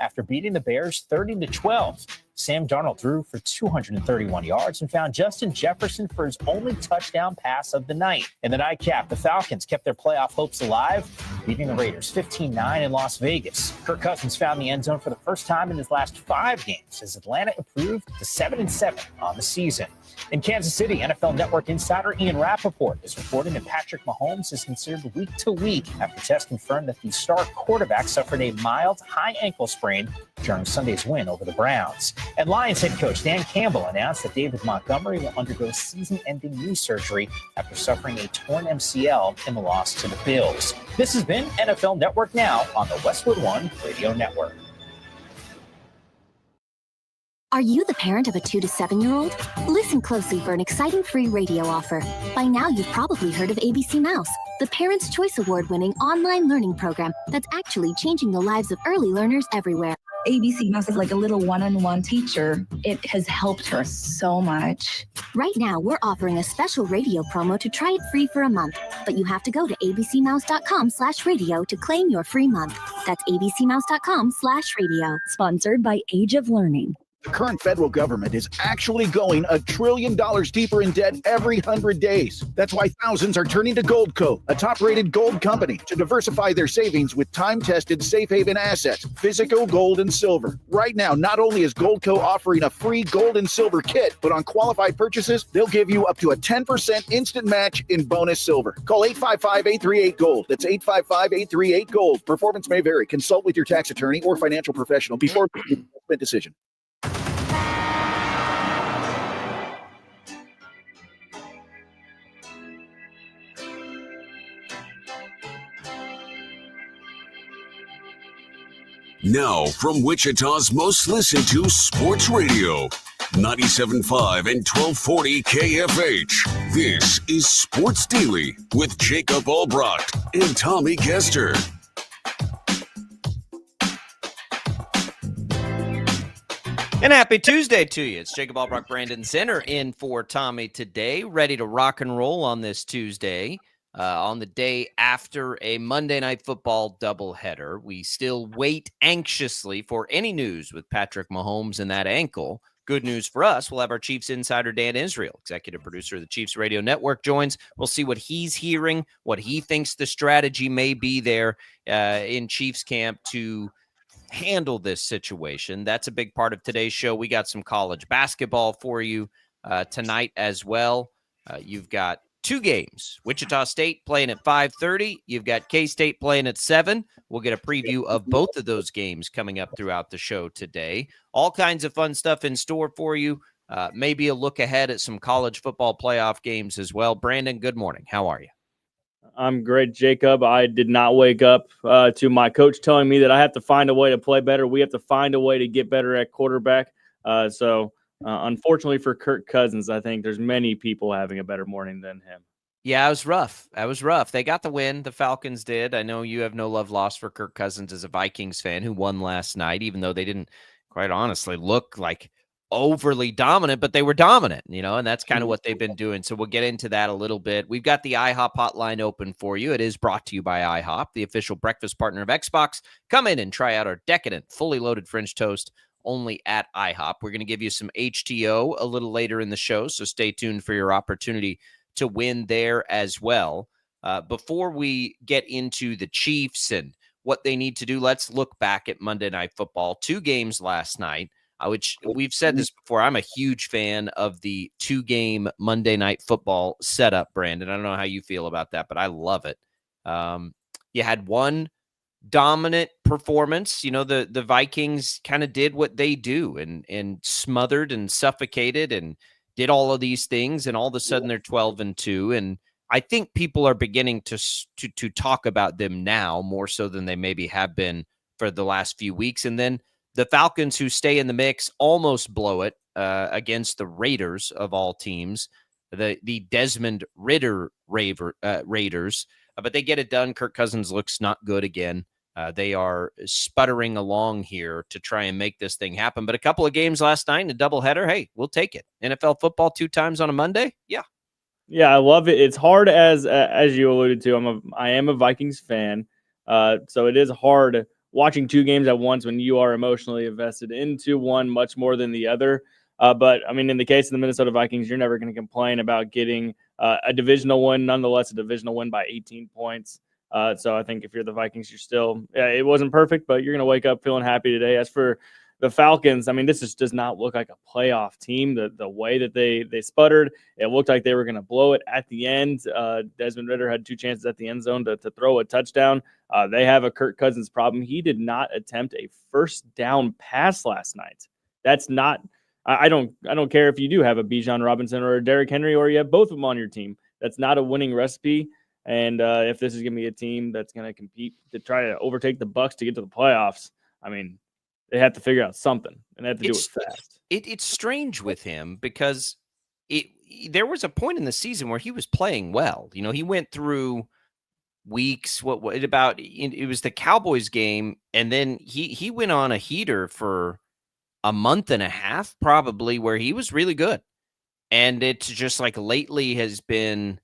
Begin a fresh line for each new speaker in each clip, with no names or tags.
after beating the Bears 30-12. Sam Darnold threw for 231 yards and found Justin Jefferson for his only touchdown pass of the night. In the nightcap, the Falcons kept their playoff hopes alive, beating the Raiders 15-9 in Las Vegas. Kirk Cousins found the end zone for the first time in his last 5 games as Atlanta improved to 7-7 on the season. In Kansas City, NFL Network insider Ian Rappaport is reporting that Patrick Mahomes is considered week to week after tests confirmed that the star quarterback suffered a mild high ankle sprain during Sunday's win over the Browns. And Lions head coach Dan Campbell announced that David Montgomery will undergo season-ending knee surgery after suffering a torn MCL in the loss to the Bills. This has been NFL Network Now on the Westwood One Radio Network.
Are you the parent of a 2 to 7-year-old? Listen closely for an exciting free radio offer. By now, you've probably heard of ABC Mouse, the Parents' Choice Award-winning online learning program that's actually changing the lives of early learners everywhere.
ABC Mouse is like a little one-on-one teacher. It has helped her so much.
Right now, we're offering a special radio promo to try it free for a month, but you have to go to abcmouse.com/radio to claim your free month. That's abcmouse.com/radio.
Sponsored by Age of Learning.
The current federal government is actually going $1 trillion deeper in debt every 100 days. That's why thousands are turning to Goldco, a top-rated gold company, to diversify their savings with time-tested safe haven assets, physical gold and silver. Right now, not only is Goldco offering a free gold and silver kit, but on qualified purchases, they'll give you up to a 10% instant match in bonus silver. Call 855-838-GOLD. That's 855-838-GOLD. Performance may vary. Consult with your tax attorney or financial professional before making an investment decision.
Now, from Wichita's most listened to sports radio, 97.5 and 1240 KFH. This is Sports Daily with Jacob Albrecht and Tommy Kester.
And happy Tuesday to you. It's Jacob Albrecht, Brandon Zinner in for Tommy today, ready to rock and roll on this Tuesday. On the day after a Monday Night Football doubleheader. We still wait anxiously for any news with Patrick Mahomes and that ankle. Good news for us, we'll have our Chiefs insider Dan Israel, executive producer of the Chiefs Radio Network, joins. We'll see what he's hearing, what he thinks the strategy may be there in Chiefs camp to handle this situation. That's a big part of today's show. We got some college basketball for you tonight as well. You've got 2 games. Wichita State playing at 5:30. You've got K-State playing at 7. We'll get a preview of both of those games coming up throughout the show today. All kinds of fun stuff in store for you. Maybe a look ahead at some college football playoff games as well. Brandon, good morning. How are you?
I'm great, Jacob. I did not wake up to my coach telling me that I have to find a way to play better. We have to find a way to get better at quarterback. Unfortunately for Kirk Cousins, I think there's many people having a better morning than him.
Yeah, it was rough. They got the win. The Falcons did. I know you have no love lost for Kirk Cousins as a Vikings fan who won last night, even though they didn't, quite honestly, look like overly dominant, but they were dominant, and that's kind of what they've been doing. So we'll get into that a little bit. We've got the IHOP hotline open for you. It is brought to you by IHOP, the official breakfast partner of Xbox. Come in and try out our decadent, fully loaded French toast only at IHOP. We're going to give you some HTO a little later in the show, so stay tuned for your opportunity to win there as well. Before we get into the Chiefs and what they need to do, let's look back at Monday Night Football. 2 games last night, which we've said this before. I'm a huge fan of the 2-game Monday Night Football setup, Brandon. I don't know how you feel about that, but I love it. You had one dominant performance. The Vikings kind of did what they do and smothered and suffocated and did all of these things, and all of a sudden they're 12-2. And I think people are beginning to talk about them now more so than they maybe have been for the last few weeks. And then the Falcons, who stay in the mix, almost blow it against the Raiders of all teams, the Desmond Ridder Raiders, but they get it done. Kirk Cousins looks not good again. They are sputtering along here to try and make this thing happen. But a couple of games last night in a doubleheader, hey, we'll take it. NFL football 2 times on a Monday, yeah.
Yeah, I love it. It's hard as you alluded to. I am a Vikings fan, so it is hard watching two games at once when you are emotionally invested into one much more than the other. But I mean, in the case of the Minnesota Vikings, you're never going to complain about getting a divisional win, nonetheless, a divisional win by 18 points. So I think if you're the Vikings, you're still, it wasn't perfect, but you're going to wake up feeling happy today. As for the Falcons, I mean, this just does not look like a playoff team. The way that they sputtered, it looked like they were going to blow it at the end. Desmond Ridder had 2 chances at the end zone to throw a touchdown. They have a Kirk Cousins problem. He did not attempt a first down pass last night. That's not – I don't care if you do have a Bijan Robinson or a Derrick Henry or you have both of them on your team. That's not a winning recipe. And if this is going to be a team that's going to compete to try to overtake the Bucs to get to the playoffs, I mean – they have to figure out something, and they have to do it fast.
It's strange with him because there was a point in the season where he was playing well. You know, he went through weeks. It was the Cowboys game, and then he went on a heater for a month and a half, probably, where he was really good. And it's just like lately has been.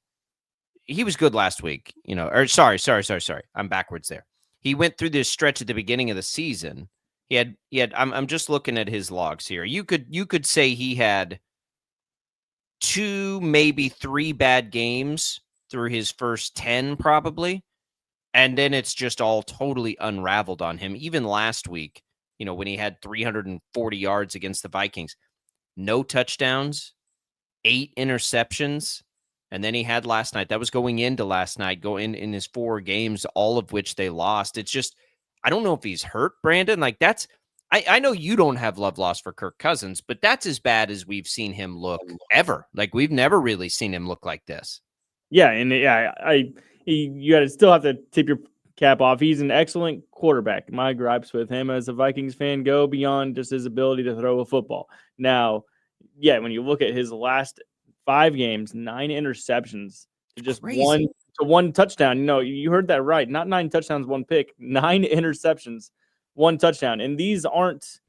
He was good last week, you know. Or sorry. I'm backwards there. He went through this stretch at the beginning of the season. He had. I'm just looking at his logs here. You could say he had 2, maybe 3 bad games through his first 10, probably, and then it's just all totally unraveled on him. Even last week, you know, when he had 340 yards against the Vikings, no touchdowns, 8 interceptions, and then he had last night. That was going into last night, in his 4 games, all of which they lost. It's just. I don't know if he's hurt, Brandon. Like I know you don't have love lost for Kirk Cousins, but that's as bad as we've seen him look ever. Like we've never really seen him look like this.
Yeah, and you got to still have to tip your cap off. He's an excellent quarterback. My gripes with him as a Vikings fan go beyond just his ability to throw a football. Now, yeah, when you look at his last 5 games, 9 interceptions to just one touchdown. You know, you heard that right. Not 9 touchdowns, 1 pick, 9 interceptions, 1 touchdown. And these aren't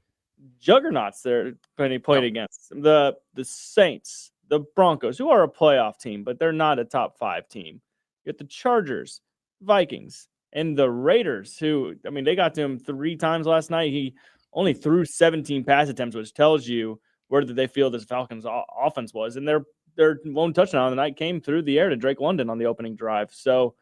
juggernauts they're going to play against. The Saints, the Broncos, who are a playoff team, but they're not a top 5 team. You get the Chargers, Vikings, and the Raiders, who, I mean, they got to him 3 times last night. He only threw 17 pass attempts, which tells you where did they feel this Falcons offense was. And their lone touchdown of the night came through the air to Drake London on the opening drive. So,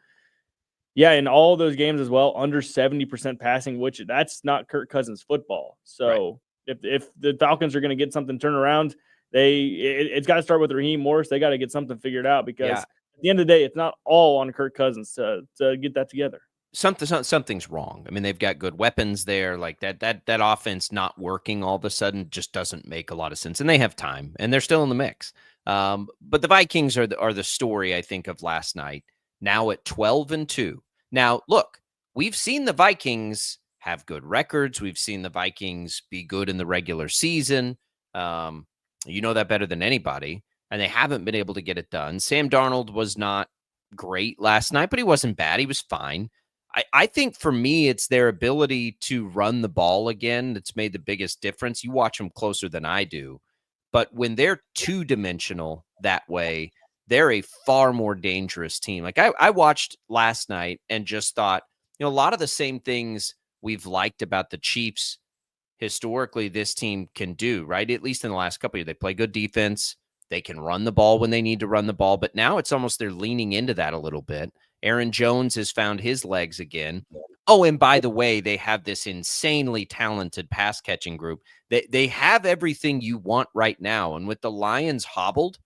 yeah, in all those games as well, under 70% passing, which that's not Kirk Cousins football. So if the Falcons are going to get something turned around, it's got to start with Raheem Morris. They got to get something figured out because at the end of the day, it's not all on Kirk Cousins to get that together.
Something's wrong. I mean, they've got good weapons there. Like that offense not working all of a sudden just doesn't make a lot of sense. And they have time, and they're still in the mix. But the Vikings are the story, I think, of last night. Now at 12-2. Now, look, we've seen the Vikings have good records. We've seen the Vikings be good in the regular season. You know that better than anybody. And they haven't been able to get it done. Sam Darnold was not great last night, but he wasn't bad. He was fine. I think for me, it's their ability to run the ball again that's made the biggest difference. You watch them closer than I do. But when they're 2-dimensional that way, they're a far more dangerous team. Like I watched last night and just thought, you know, a lot of the same things we've liked about the Chiefs historically this team can do, right? At least in the last couple of years, they play good defense. They can run the ball when they need to run the ball. But now it's almost they're leaning into that a little bit. Aaron Jones has found his legs again. Oh, and by the way, they have this insanely talented pass catching group. They have everything you want right now. And with the Lions hobbled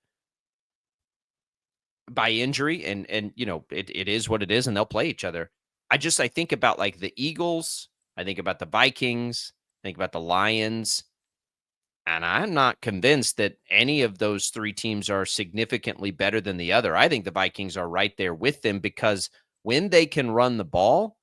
by injury, and you know, it is what it is, and they'll play each other. I think about like the Eagles. I think about the Vikings. I think about the Lions. And I'm not convinced that any of those 3 teams are significantly better than the other. I think the Vikings are right there with them because when they can run the ball,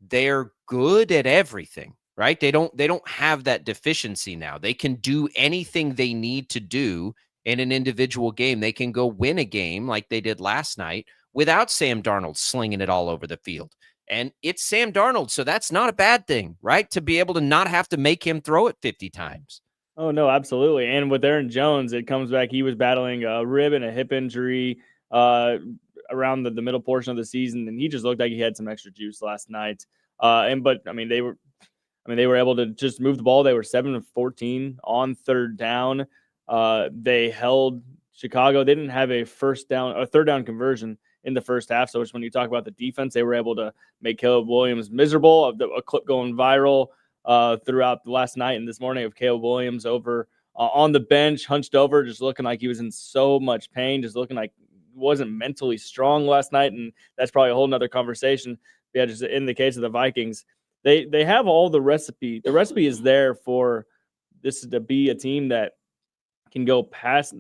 they're good at everything, right? They don't have that deficiency now. They can do anything they need to do in an individual game. They can go win a game like they did last night without Sam Darnold slinging it all over the field. And it's Sam Darnold, so that's not a bad thing, right? To be able to not have to make him throw it 50 times.
Oh, no, absolutely. And with Aaron Jones, it comes back. He was battling a rib and a hip injury around the middle portion of the season, and he just looked like he had some extra juice last night. But they were able to just move the ball. They were 7 of 14 on third down. They held Chicago. They didn't have a third down conversion in the first half. So when you talk about the defense, they were able to make Caleb Williams miserable. A clip going viral throughout the last night and this morning of Caleb Williams over on the bench, hunched over, just looking like he was in so much pain, just looking like he wasn't mentally strong last night. And that's probably a whole nother conversation. Yeah, just in the case of the Vikings, they have all the recipe. The recipe is there for this to be a team that can go rush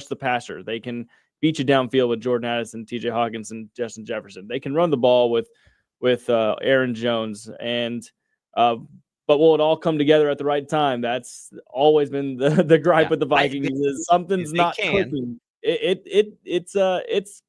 the passer. They can beat you downfield with Jordan Addison, TJ Hawkins, and Justin Jefferson. They can run the ball with Aaron Jones. And but will it all come together at the right time? That's always been the gripe with the Vikings. Is something's not clicking. It's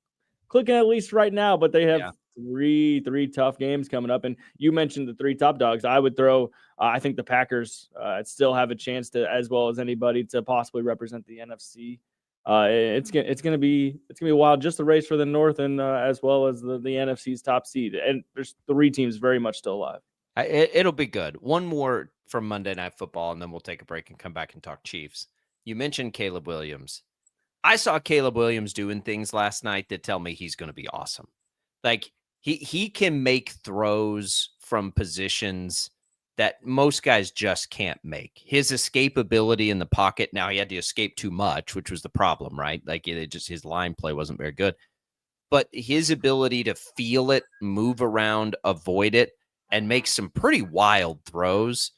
clicking at least right now, but they have three tough games coming up. And you mentioned the 3 top dogs. I would throw. I think the Packers still have a chance to, as well as anybody, to possibly represent the NFC. It's gonna be wild. Just the race for the North and as well as the NFC's top seed. And there's 3 teams very much still alive.
It'll be good. One more from Monday Night Football, and then we'll take a break and come back and talk Chiefs. You mentioned Caleb Williams. I saw Caleb Williams doing things last night that tell me he's going to be awesome. Like he can make throws from positions that most guys just can't make. His escapability in the pocket. Now he had to escape too much, which was the problem, right? Like his line play wasn't very good. But his ability to feel it, move around, avoid it, and make some pretty wild throws,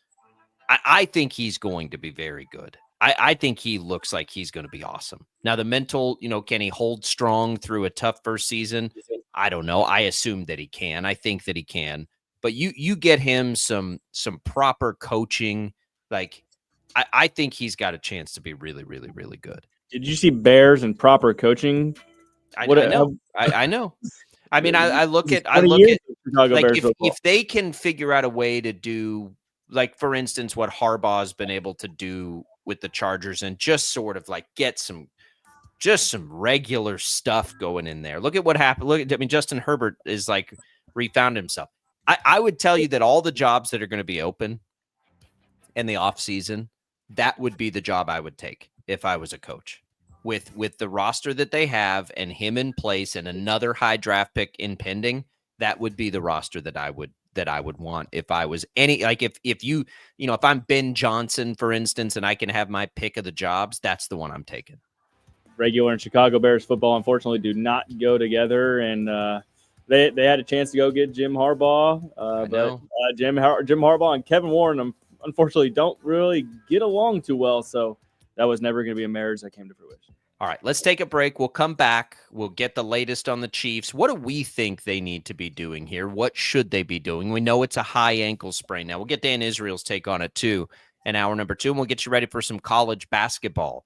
I think he's going to be very good. I think he looks like he's going to be awesome. Now, the mental, can he hold strong through a tough first season? I don't know. I assume that he can. I think that he can. But you get him some proper coaching. Like, I think he's got a chance to be really, really, really good.
Did you see Bears and proper coaching?
I know. I mean, I look at like if they can figure out a way to do, like, for instance, what Harbaugh's been able to do with the Chargers and just sort of like get some regular stuff going in there. Look at what happened. Justin Herbert is like refound himself. I would tell you that all the jobs that are going to be open in the offseason, that would be the job I would take if I was a coach. With the roster that they have and him in place and another high draft pick impending, that would be the roster that I would want if I was if I'm Ben Johnson, for instance, and I can have my pick of the jobs, that's the one I'm taking.
Regular and Chicago Bears football, unfortunately, do not go together, and they had a chance to go get Jim Harbaugh, but Jim Harbaugh and Kevin Warren, unfortunately, don't really get along too well, so that was never going to be a marriage that came to fruition.
All right, let's take a break. We'll come back. We'll get the latest on the Chiefs. What do we think they need to be doing here? What should they be doing? We know it's a high ankle sprain. Now, we'll get Dan Israel's take on it, too, in hour number 2, and we'll get you ready for some college basketball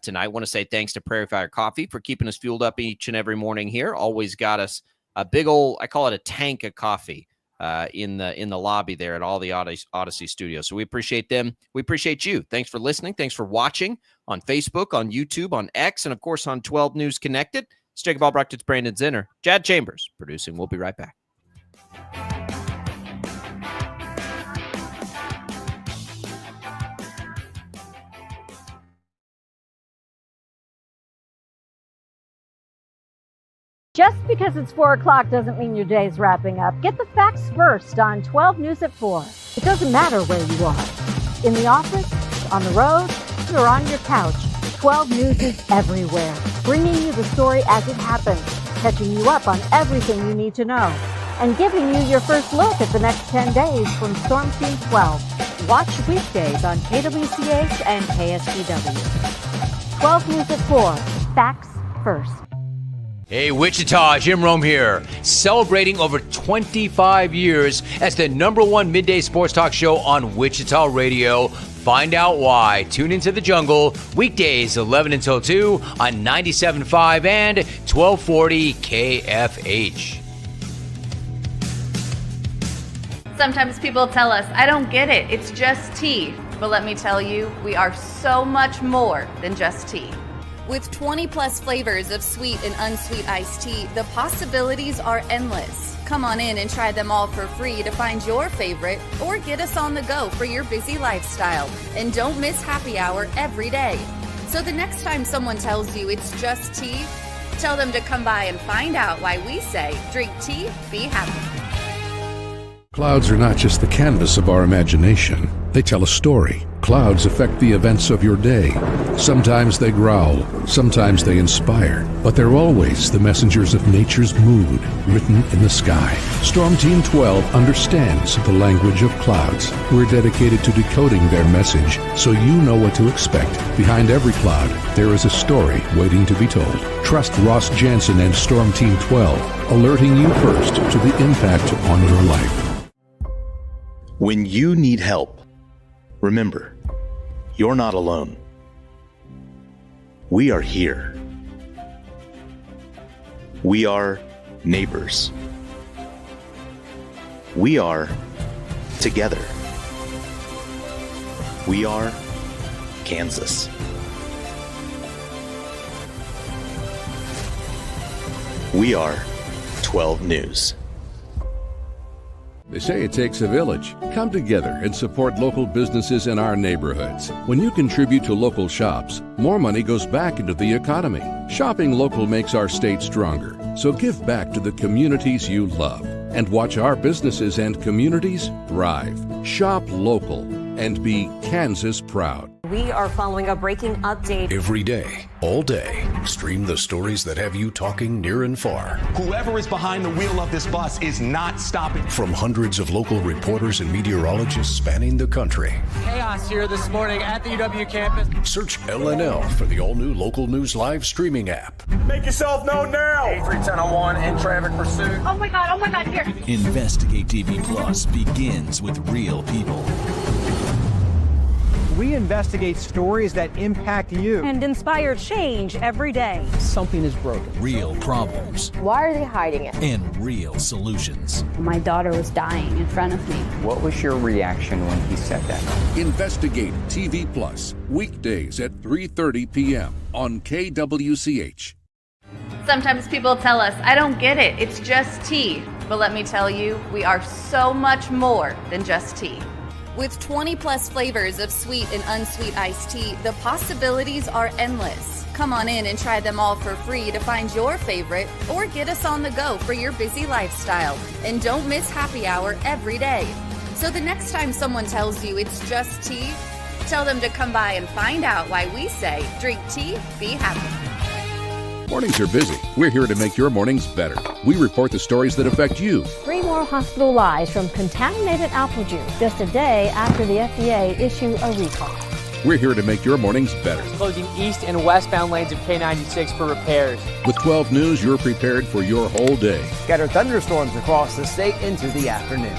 tonight. I want to say thanks to Prairie Fire Coffee for keeping us fueled up each and every morning here. Always got us a big old, I call it a tank of coffee in the lobby there at all the Odyssey studios. So we appreciate them. We appreciate you. Thanks for listening. Thanks for watching on Facebook, on YouTube, on X, and of course on 12 News Connected. It's Jacob Albrecht, it's Brandon Zinner. Jad Chambers producing. We'll be right back.
Just because it's 4 o'clock doesn't mean your day's wrapping up. Get the facts first on 12 News at 4. It doesn't matter where you are. In the office, on the road, or on your couch. 12 News is everywhere, bringing you the story as it happens, catching you up on everything you need to know, and giving you your first look at the next 10 days from Storm Team 12. Watch weekdays on KWCH and KSPW. 12 News at 4. Facts first.
Hey, Wichita, Jim Rome here, celebrating over 25 years as the #1 midday sports talk show on Wichita Radio. Find out why. Tune into The Jungle, weekdays 11 until 2 on 97.5 and 1240 KFH.
Sometimes people tell us, I don't get it, it's just tea. But let me tell you, we are so much more than just tea. With 20 plus flavors of sweet and unsweet iced tea, the possibilities are endless. Come on in and try them all for free to find your favorite or get us on the go for your busy lifestyle. And don't miss happy hour every day. So the next time someone tells you it's just tea, tell them to come by and find out why we say drink tea, be happy.
Clouds are not just the canvas of our imagination. They tell a story. Clouds affect the events of your day. Sometimes they growl, sometimes they inspire, but they're always the messengers of nature's mood written in the sky. Storm Team 12 understands the language of clouds. We're dedicated to decoding their message so you know what to expect. Behind every cloud, there is a story waiting to be told. Trust Ross Jansen and Storm Team 12, alerting you first to the impact on your life.
When you need help, remember, you're not alone. We are here. We are neighbors. We are together. We are Kansas. We are 12 News.
They say it takes a village. Come together and support local businesses in our neighborhoods. When you contribute to local shops, more money goes back into the economy. Shopping local makes our state stronger. So give back to the communities you love and watch our businesses and communities thrive. Shop local and be Kansas proud.
We are following a breaking update.
Every day, all day, stream the stories that have you talking near and far.
Whoever is behind the wheel of this bus is not stopping.
From hundreds of local reporters and meteorologists spanning the country.
Chaos here this morning at the UW campus.
Search LNL for the all-new Local News Live streaming app.
Make yourself known now.
31001 in traffic pursuit.
Oh my God, here.
Investigate TV Plus begins with real people.
We investigate stories that impact you
and inspire change every day.
Something is broken.
Real problems.
Why are they hiding it?
And real solutions.
My daughter was dying in front of me.
What was your reaction when he said that?
Investigate TV Plus, weekdays at 3:30 p.m. on KWCH.
Sometimes people tell us, I don't get it, it's just tea. But let me tell you, we are so much more than just tea. With 20 plus flavors of sweet and unsweet iced tea, the possibilities are endless. Come on in and try them all for free to find your favorite or get us on the go for your busy lifestyle. And don't miss happy hour every day. So the next time someone tells you it's just tea, tell them to come by and find out why we say drink tea, be happy.
Mornings are busy. We're here to make your mornings better. We report the stories that affect you.
3 more hospital lies from contaminated apple juice just a day after the FDA issued a recall.
We're here to make your mornings better.
Closing east and westbound lanes of K96 for repairs.
With 12 News, you're prepared for your whole day.
Scattered thunderstorms across the state into the afternoon.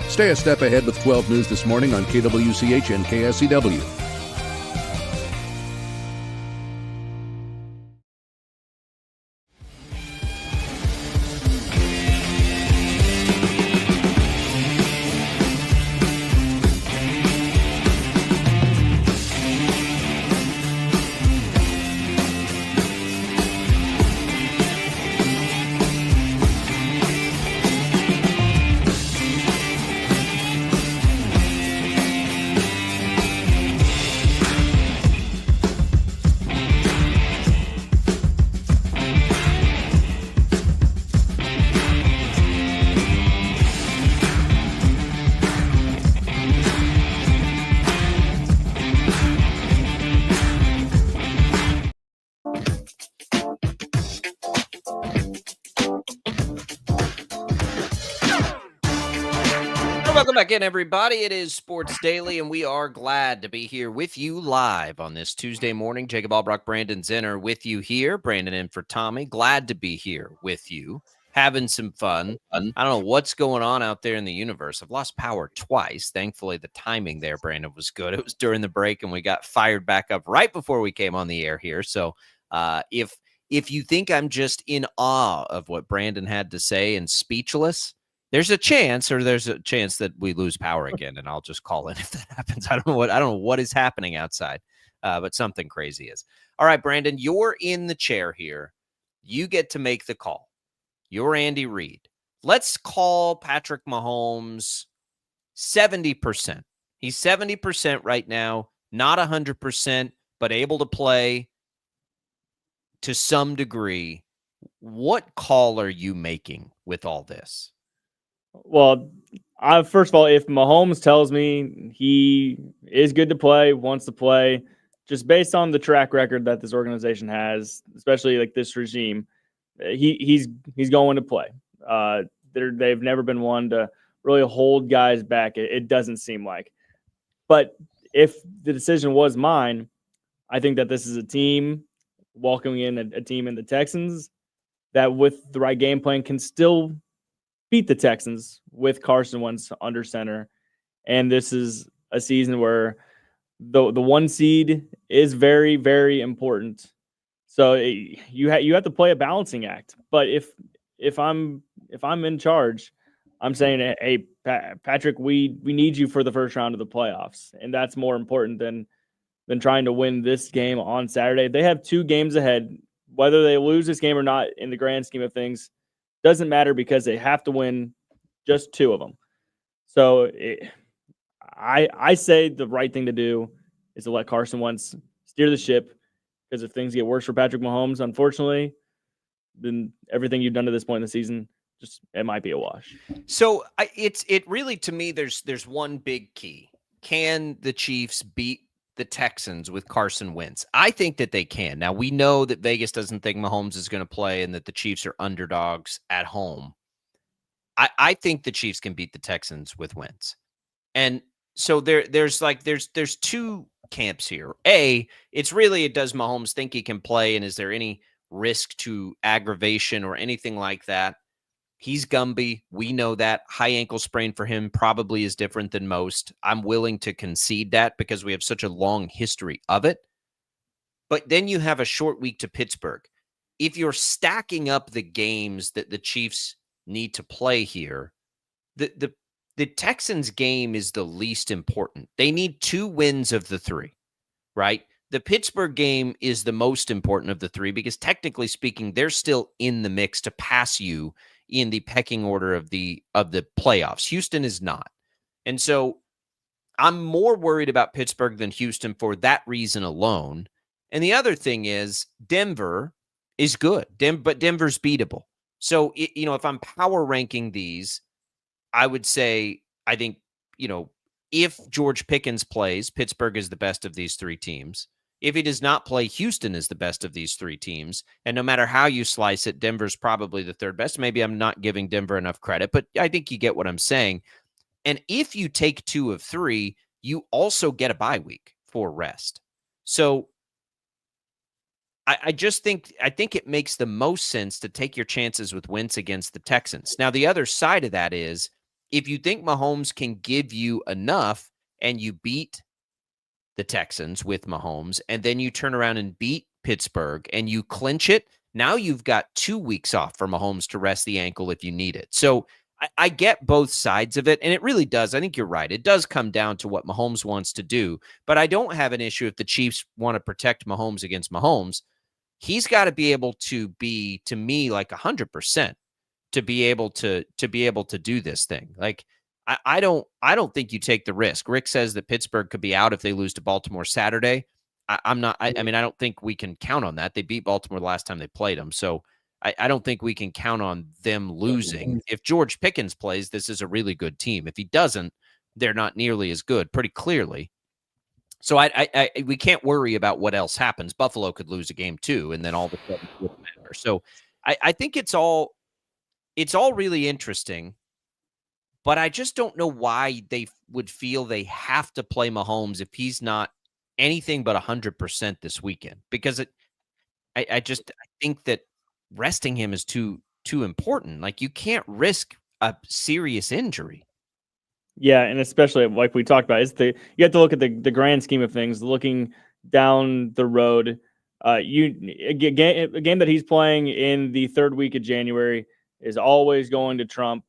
Stay a step ahead with 12 News this morning on KWCH and KSCW.
Welcome back in, everybody. It is Sports Daily, and we are glad to be here with you live on this Tuesday morning. Jacob Albrock, Brandon Zinner with you here. Brandon in for Tommy. Glad to be here with you, having some fun. I don't know what's going on out there in the universe. I've lost power twice. Thankfully, the timing there, Brandon, was good. It was during the break, and we got fired back up right before we came on the air here. So if you think I'm just in awe of what Brandon had to say and speechless, there's a chance that we lose power again, and I'll just call in if that happens. I don't know what is happening outside. but something crazy is. All right, Brandon, you're in the chair here. You get to make the call. You're Andy Reid. Let's call Patrick Mahomes 70%. He's 70% right now, not 100%, but able to play to some degree. What call are you making with all this?
Well, first of all, if Mahomes tells me he is good to play, wants to play, just based on the track record that this organization has, especially like this regime, he's going to play. They've never been one to really hold guys back. It doesn't seem like. But if the decision was mine, I think that this is a team welcoming in a team in the Texans that with the right game plan can still beat the Texans with Carson Wentz under center. And this is a season where the 1 seed is very, very important. So you have to play a balancing act. But if I'm in charge, I'm saying, hey, Patrick, we need you for the first round of the playoffs, and that's more important than trying to win this game on Saturday. They have 2 games ahead. Whether they lose this game or not, in the grand scheme of things, doesn't matter because they have to win just 2 of them. So I say the right thing to do is to let Carson Wentz steer the ship, because if things get worse for Patrick Mahomes, unfortunately, then everything you've done to this point in the season, just it might be a wash.
So it really, to me, there's one big key. Can the Chiefs beat the Texans with Carson Wentz? I think that they can. Now, we know that Vegas doesn't think Mahomes is going to play and that the Chiefs are underdogs at home. I think the Chiefs can beat the Texans with Wentz. And so there's 2 camps here. It's really, does Mahomes think he can play, and is there any risk to aggravation or anything like that? He's Gumby. We know that. High ankle sprain for him probably is different than most. I'm willing to concede that because we have such a long history of it. But then you have a short week to Pittsburgh. If you're stacking up the games that the Chiefs need to play here, the Texans game is the least important. They need 2 wins of the 3, right? The Pittsburgh game is the most important of the 3 because technically speaking, they're still in the mix to pass you in the pecking order of the playoffs. Houston is not. And so I'm more worried about Pittsburgh than Houston for that reason alone. And the other thing is Denver is good, but Denver's beatable. So, if I'm power ranking these, I would say, I think, if George Pickens plays, Pittsburgh is the best of these 3 teams. If he does not play, Houston is the best of these 3 teams. And no matter how you slice it, Denver's probably the 3rd best. Maybe I'm not giving Denver enough credit, but I think you get what I'm saying. And if you take 2 of 3, you also get a bye week for rest. So I think it makes the most sense to take your chances with Wentz against the Texans. Now, the other side of that is, if you think Mahomes can give you enough and you beat the Texans with Mahomes, and then you turn around and beat Pittsburgh and you clinch it, now you've got 2 weeks off for Mahomes to rest the ankle if you need it. So I get both sides of it, and it really does. I think you're right. It does come down to what Mahomes wants to do, but I don't have an issue if the Chiefs want to protect Mahomes against Mahomes. He's got to be able to be, to me, like 100% to be able to do this thing. Like, I don't think you take the risk. Rick says that Pittsburgh could be out if they lose to Baltimore Saturday. I don't think we can count on that. They beat Baltimore the last time they played them. So I don't think we can count on them losing. If George Pickens plays, this is a really good team. If he doesn't, they're not nearly as good, pretty clearly. So we can't worry about what else happens. Buffalo could lose a game too, and then all of a sudden it wouldn't matter. So I think it's all really interesting, but I just don't know why they would feel they have to play Mahomes if he's not anything but 100% this weekend. Because I think that resting him is too important. Like, you can't risk a serious injury.
Yeah, and especially like we talked about, you have to look at the grand scheme of things. Looking down the road, a game that he's playing in the 3rd week of January is always going to trump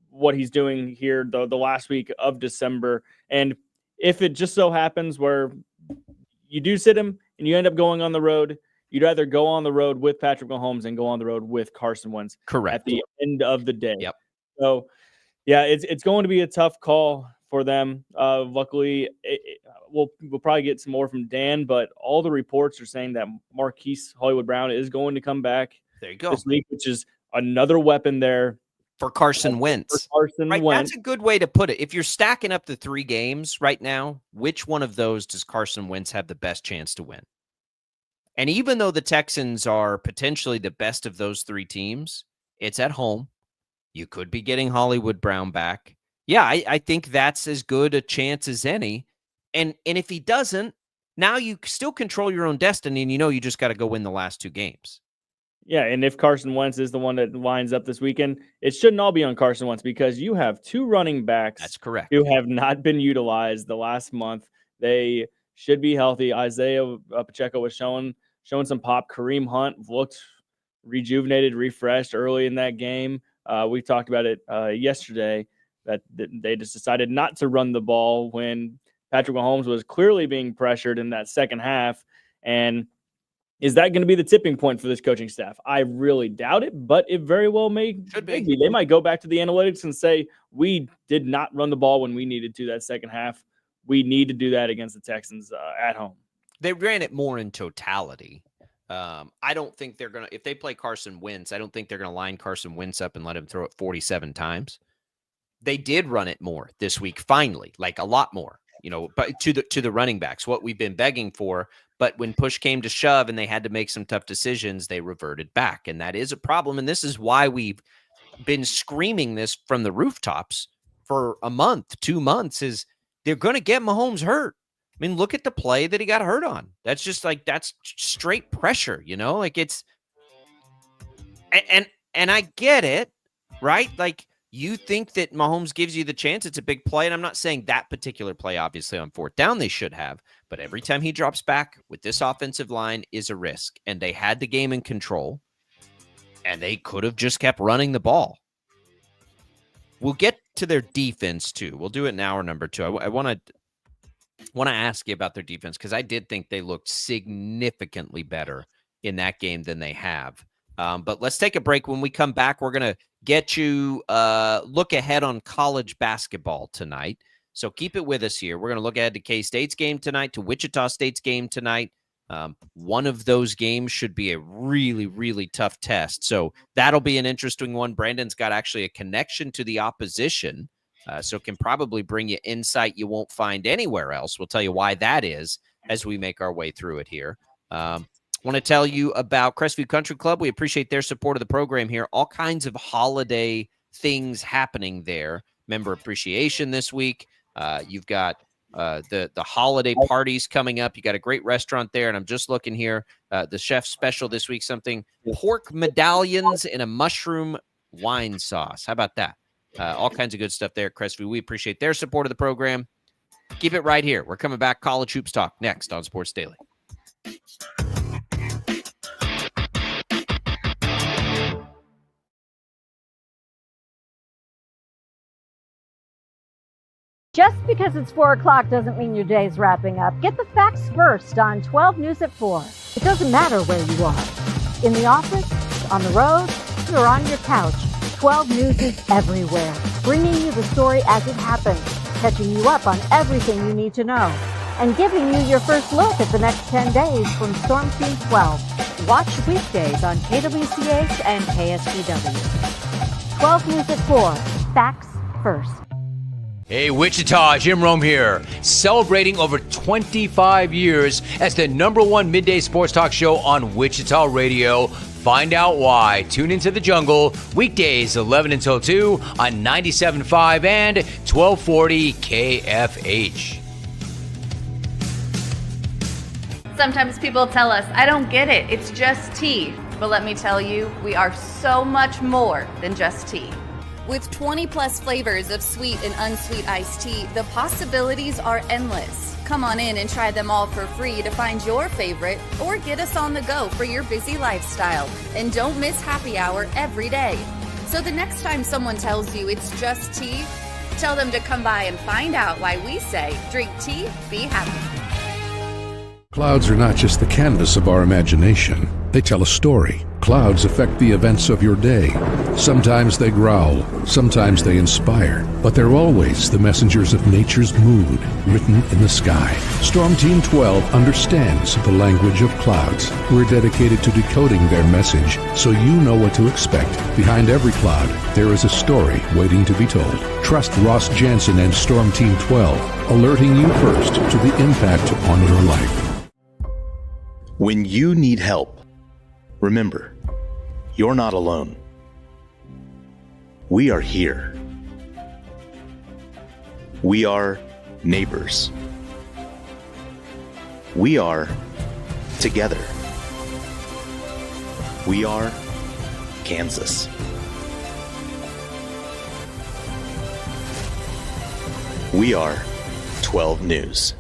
what he's doing here the last week of December. And if it just so happens where you do sit him and you end up going on the road, you'd rather go on the road with Patrick Mahomes and go on the road with Carson Wentz.
Correct.
At the end of the day.
Yep.
So, yeah, it's going to be a tough call for them. Luckily, we'll probably get some more from Dan, but all the reports are saying that Marquise Hollywood Brown is going to come back
There you go.
this week, which is another weapon there
for Carson Wentz. Right, that's a good way to put it. If you're stacking up the 3 games right now, which one of those does Carson Wentz have the best chance to win? And even though the Texans are potentially the best of those 3 teams, it's at home. You could be getting Hollywood Brown back. Yeah, I think that's as good a chance as any. And if he doesn't, now you still control your own destiny, and you just got to go win the last 2 games.
Yeah, and if Carson Wentz is the one that lines up this weekend, it shouldn't all be on Carson Wentz because you have 2 running backs.
That's correct.
Who have not been utilized the last month. They should be healthy. Isaiah Pacheco was showing some pop. Kareem Hunt looked rejuvenated, refreshed early in that game. We talked about it yesterday that they just decided not to run the ball when Patrick Mahomes was clearly being pressured in that second half. And is that going to be the tipping point for this coaching staff? I really doubt it, but it very well may be. They might go back to the analytics and say, we did not run the ball when we needed to that second half. We need to do that against the Texans at home.
They ran it more in totality. I don't think they're going to, if they play Carson Wentz, I don't think they're going to line Carson Wentz up and let him throw it 47 times. They did run it more this week, finally, like a lot more, but to the running backs, what we've been begging for. But when push came to shove and they had to make some tough decisions, they reverted back. And that is a problem. And this is why we've been screaming this from the rooftops for a month, 2 months, is they're going to get Mahomes hurt. I mean, look at the play that he got hurt on. That's just that's straight pressure, like it's, and I get it, right? Like, you think that Mahomes gives you the chance. It's a big play. And I'm not saying that particular play, obviously on 4th down, they should have, but every time he drops back with this offensive line is a risk, and they had the game in control and they could have just kept running the ball. We'll get to their defense too. We'll do it in hour number 2. I want to ask you about their defense because I did think they looked significantly better in that game than they have. But let's take a break. When we come back, we're going to get you look ahead on college basketball tonight. So keep it with us here. We're going to look ahead to K-State's game tonight, to Wichita State's game tonight. One of those games should be a really, really tough test. So that'll be an interesting one. Brandon's got actually a connection to the opposition, so can probably bring you insight you won't find anywhere else. We'll tell you why that is as we make our way through it here. Want to tell you about Crestview Country Club. We appreciate their support of the program here. All kinds of holiday things happening there. Member appreciation this week. You've got the holiday parties coming up. You got a great restaurant there, and I'm just looking here. The chef's special this week, something pork medallions in a mushroom wine sauce. How about that? All kinds of good stuff there at Crestview. We appreciate their support of the program. Keep it right here. We're coming back. College Hoops Talk next on Sports Daily.
Just because it's 4 o'clock doesn't mean your day's wrapping up. Get the facts first on 12 News at 4. It doesn't matter where you are. In the office, on the road, or on your couch. 12 News is everywhere, bringing you the story as it happens, catching you up on everything you need to know, and giving you your first look at the next 10 days from Storm Team 12. Watch weekdays on KWCH and KSPW. 12 News at 4. Facts first.
Hey, Wichita, Jim Rome here, celebrating over 25 years as the #1 midday sports talk show on Wichita Radio. Find out why. Tune into The Jungle, weekdays 11 until 2 on 97.5 and 1240 KFH.
Sometimes people tell us, I don't get it, it's just tea. But let me tell you, we are so much more than just tea. With 20 plus flavors of sweet and unsweet iced tea, the possibilities are endless. Come on in and try them all for free to find your favorite or get us on the go for your busy lifestyle. And don't miss happy hour every day. So the next time someone tells you it's just tea, tell them to come by and find out why we say drink tea, be happy.
Clouds are not just the canvas of our imagination. They tell a story. Clouds affect the events of your day. Sometimes they growl, sometimes they inspire, but they're always the messengers of nature's mood, written in the sky. Storm Team 12 understands the language of clouds. We're dedicated to decoding their message so you know what to expect. Behind every cloud, there is a story waiting to be told. Trust Ross Jansen and Storm Team 12, alerting you first to the impact on your life.
When you need help, remember, you're not alone. We are here. We are neighbors. We are together. We are Kansas. We are 12 News.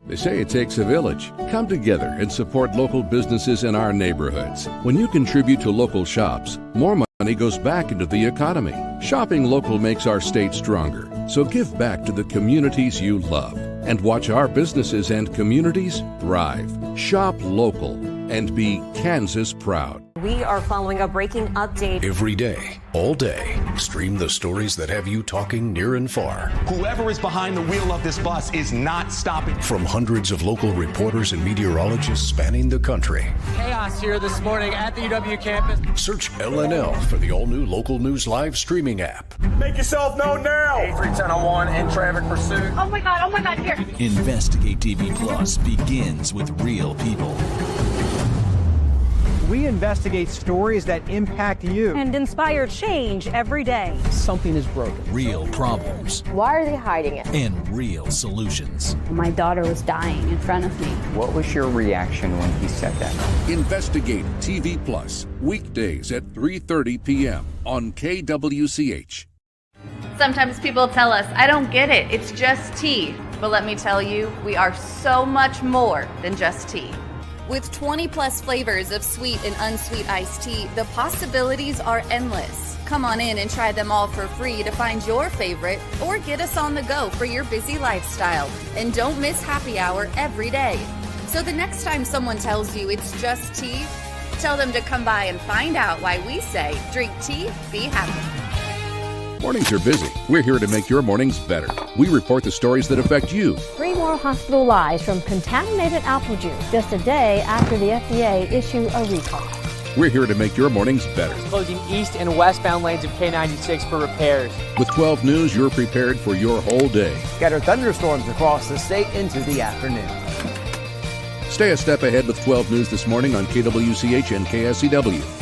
They say it takes a village. Come together and support local businesses in our neighborhoods. When you contribute to local shops, more money goes back into the economy. Shopping local makes our state stronger. So give back to the communities you love and watch our businesses and communities thrive. Shop local and be Kansas proud.
We are following a breaking update.
Every day, all day, stream the stories that have you talking near and far.
Whoever is behind the wheel of this bus is not stopping.
From hundreds of local reporters and meteorologists spanning the country.
Chaos here this morning at the UW campus.
Search LNL for the all-new Local News Live streaming app.
Make yourself known now.
310-01 in traffic pursuit.
Oh my God, here.
Investigate TV Plus begins with real people.
We investigate stories that impact you.
And inspire change every day.
Something is broken.
Real problems
Why are they hiding it?
and real solutions.
My daughter was dying in front of me.
What was your reaction when he said that?
Investigate TV Plus, weekdays at 3:30 p.m. on KWCH.
Sometimes people tell us, I don't get it, it's just tea. But let me tell you, we are so much more than just tea. With 20 plus flavors of sweet and unsweet iced tea, the possibilities are endless. Come on in and try them all for free to find your favorite or get us on the go for your busy lifestyle. And don't miss happy hour every day. So the next time someone tells you it's just tea, tell them to come by and find out why we say drink tea, be happy.
Mornings are busy. We're here to make your mornings better. We report the stories that affect you.
3 more hospital lies from contaminated apple juice just a day after the FDA issue a recall.
We're here to make your mornings better.
Closing east and westbound lanes of K96 for repairs.
With 12 News, you're prepared for your whole day.
Scattered thunderstorms across the state into the afternoon.
Stay a step ahead with 12 News this morning on KWCH and KSCW.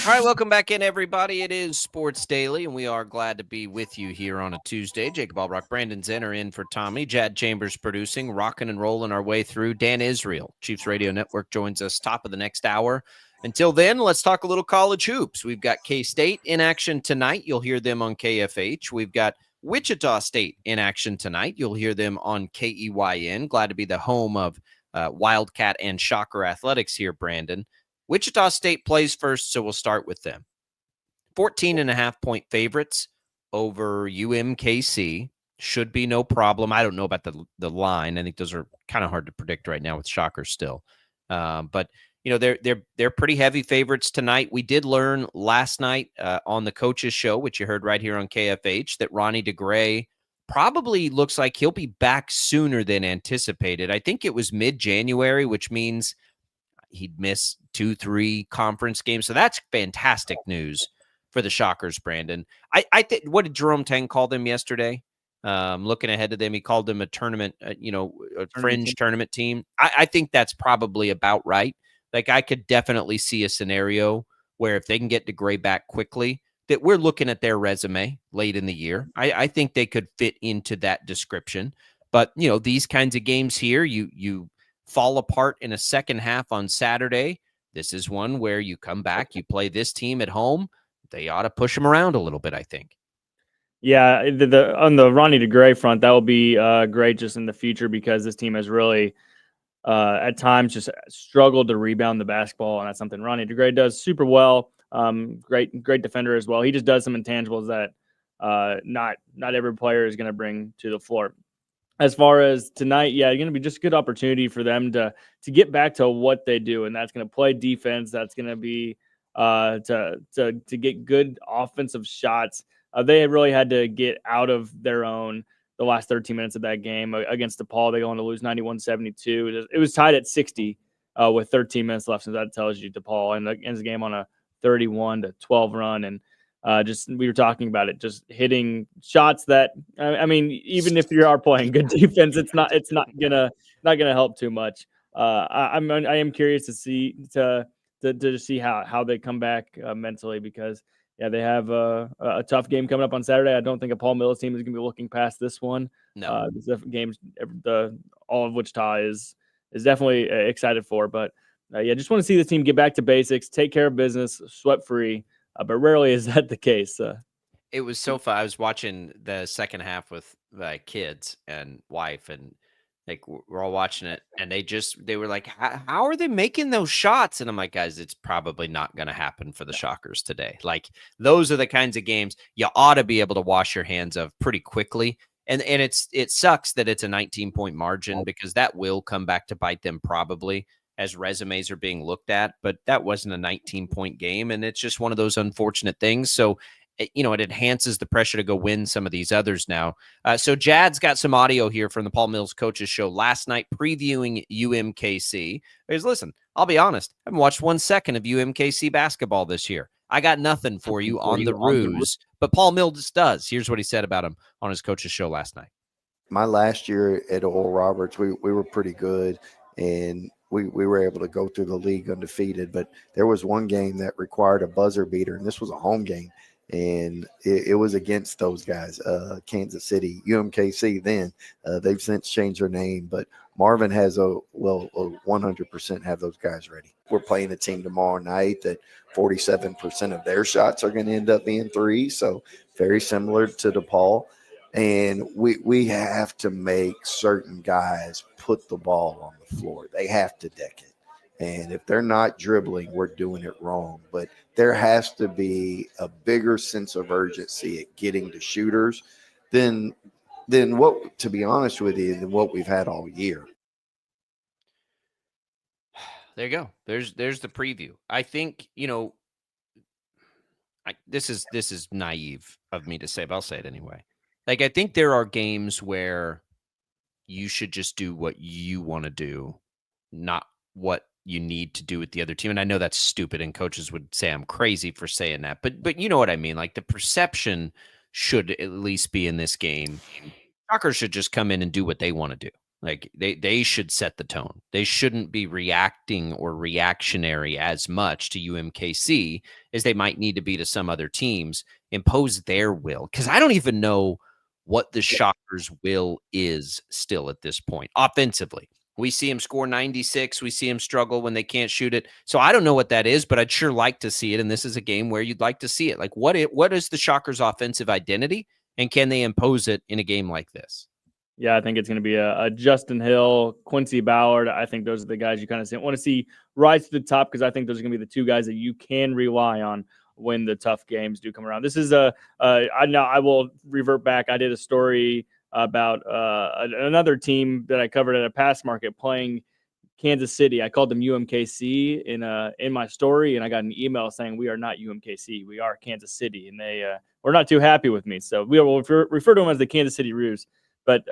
All right, welcome back in, everybody. It is Sports Daily, and we are glad to be with you here on a Tuesday. Jacob Albrock, Brandon Zenner in for Tommy. Jad Chambers producing, rocking and rolling our way through. Dan Israel, Chiefs Radio Network, joins us top of the next hour. Until then, let's talk a little college hoops. We've got K-State in action tonight. You'll hear them on KFH. We've got Wichita State in action tonight. You'll hear them on KEYN. Glad to be the home of Wildcat and Shocker Athletics here, Brandon. Wichita State plays first, so we'll start with them. 14.5-point favorites over UMKC. Should be no problem. I don't know about the line. I think those are kind of hard to predict right now with Shocker still. But you know, they're pretty heavy favorites tonight. We did learn last night on the coaches show, which you heard right here on KFH, that Ronnie DeGray probably looks like he'll be back sooner than anticipated. I think it was mid-January, which means he'd miss 2-3 conference games. So that's fantastic news for the Shockers, Brandon. I think, what did Jerome Tang call them yesterday? Looking ahead to them, he called them a tournament, a fringe tournament team. I think that's probably about right. Like, I could definitely see a scenario where if they can get DeGray back quickly, that we're looking at their resume late in the year. I think they could fit into that description. But, these kinds of games here, you fall apart in a second half on Saturday. This is one where you come back, you play this team at home. They ought to push them around a little bit, I think.
Yeah, on the Ronnie DeGray front, that will be great just in the future, because this team has really at times just struggled to rebound the basketball, and that's something Ronnie DeGray does super well. Great defender as well. He just does some intangibles that not every player is going to bring to the floor. As far as tonight, yeah, going to be just a good opportunity for them to get back to what they do, and that's going to play defense. That's going to be to get good offensive shots. They really had to get out of their own the last 13 minutes of that game against DePaul. They go on to lose 91-72. It was tied at 60 with 13 minutes left, so that tells you DePaul ends the game on a 31-12 run. And we were talking about it, just hitting shots that, I mean, even if you are playing good defense, it's not gonna help too much. I am curious to see see how they come back mentally, because they have a tough game coming up on Saturday. I don't think a Paul Mills team is going to be looking past this one.
No,
this game's all of Wichita is definitely excited for, but just want to see this team get back to basics, take care of business, sweat free. But rarely is that the case.
It was so fun. I was watching the second half with my kids and wife, and like we're all watching it, and they were like, how are they making those shots? And I'm like, guys, it's probably not going to happen for the Shockers today. Like, those are the kinds of games you ought to be able to wash your hands of pretty quickly. And it sucks that it's a 19-point margin, because that will come back to bite them probably as resumes are being looked at. But that wasn't a 19-point game, and it's just one of those unfortunate things. So, it enhances the pressure to go win some of these others now. So Jad's got some audio here from the Paul Mills Coaches Show last night previewing UMKC. Because, listen, I'll be honest, I haven't watched 1 second of UMKC basketball this year. I got nothing for you on the ruse, but Paul Mills does. Here's what he said about him on his Coaches Show last night.
My last year at Oral Roberts, we were pretty good, and we were able to go through the league undefeated. But there was one game that required a buzzer beater, and this was a home game. And it was against those guys, Kansas City, UMKC then. They've since changed their name, but Marvin has 100% have those guys ready. We're playing a team tomorrow night that 47% of their shots are going to end up being threes, so very similar to DePaul. And we have to make certain guys put the ball on the floor. They have to deck it. And if they're not dribbling, we're doing it wrong. But there has to be a bigger sense of urgency at getting to shooters than what, to be honest with you, than what we've had all year.
There you go. There's the preview. I think, this is naive of me to say, but I'll say it anyway. Like, I think there are games where you should just do what you want to do, not what you need to do with the other team. And I know that's stupid, and coaches would say I'm crazy for saying that, but you know what I mean? Like, the perception should at least be in this game. Shockers should just come in and do what they want to do. Like, they should set the tone. They shouldn't be reacting or reactionary as much to UMKC as they might need to be to some other teams, impose their will. Because I don't even know what the Shockers' will is still at this point offensively. We see him score 96. We see him struggle when they can't shoot it. So I don't know what that is, but I'd sure like to see it. And this is a game where you'd like to see it. Like, what is the Shockers' offensive identity, and can they impose it in a game like this?
Yeah, I think it's going to be a Justin Hill, Quincy Ballard. I think those are the guys you kind of want to see rise to the top, because I think those are going to be the two guys that you can rely on when the tough games do come around. This is I will revert back. I did a story about another team that I covered at a pass market playing Kansas City. I called them UMKC in my story, and I got an email saying we are not UMKC. We are Kansas City, and they were not too happy with me. So we will refer to them as the Kansas City Roos. But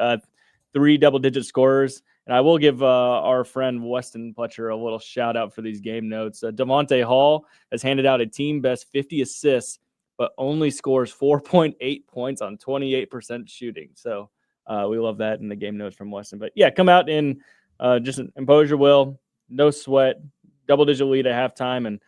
3 double-digit scorers. And I will give our friend Weston Pletcher a little shout-out for these game notes. Devontae Hall has handed out a team-best 50 assists, but only scores 4.8 points on 28% shooting. So we love that in the game notes from Weston. But, yeah, come out and just impose your will, no sweat, double-digit lead at halftime, and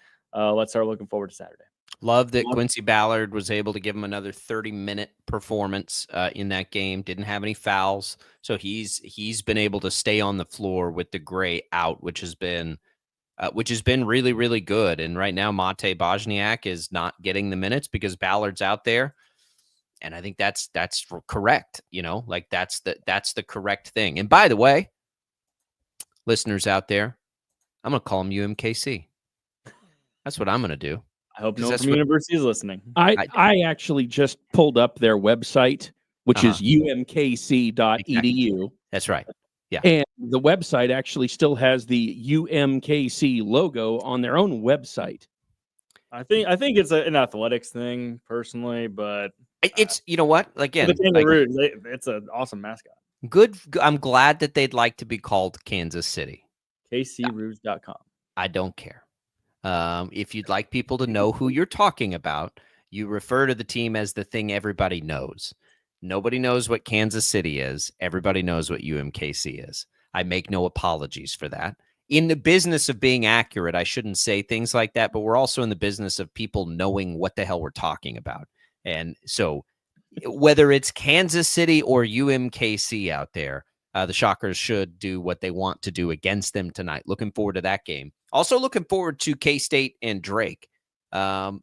let's start looking forward to Saturday.
Love that Quincy Ballard was able to give him another 30-minute performance in that game. Didn't have any fouls, so he's been able to stay on the floor with the gray out, which has been really, really good. And right now, Mate Bosniak is not getting the minutes because Ballard's out there, and I think that's correct. Like that's the correct thing. And by the way, listeners out there, I'm gonna call him UMKC. That's what I'm gonna do.
I hope no one from university is listening.
I actually just pulled up their website, which is umkc.edu.
Exactly. That's right. Yeah.
And the website actually still has the UMKC logo on their own website.
I think it's an athletics thing personally, but
it's you know what? Again,
the Kangaroos, it's an awesome mascot.
Good. I'm glad that they'd like to be called Kansas City.
KCRoos.com.
I don't care. If you'd like people to know who you're talking about, you refer to the team as the thing everybody knows. Nobody knows what Kansas City is. Everybody knows what UMKC is. I make no apologies for that. In the business of being accurate, I shouldn't say things like that, but we're also in the business of people knowing what the hell we're talking about. And so whether it's Kansas City or UMKC out there, the Shockers should do what they want to do against them tonight. Looking forward to that game. Also looking forward to K-State and Drake. K-State,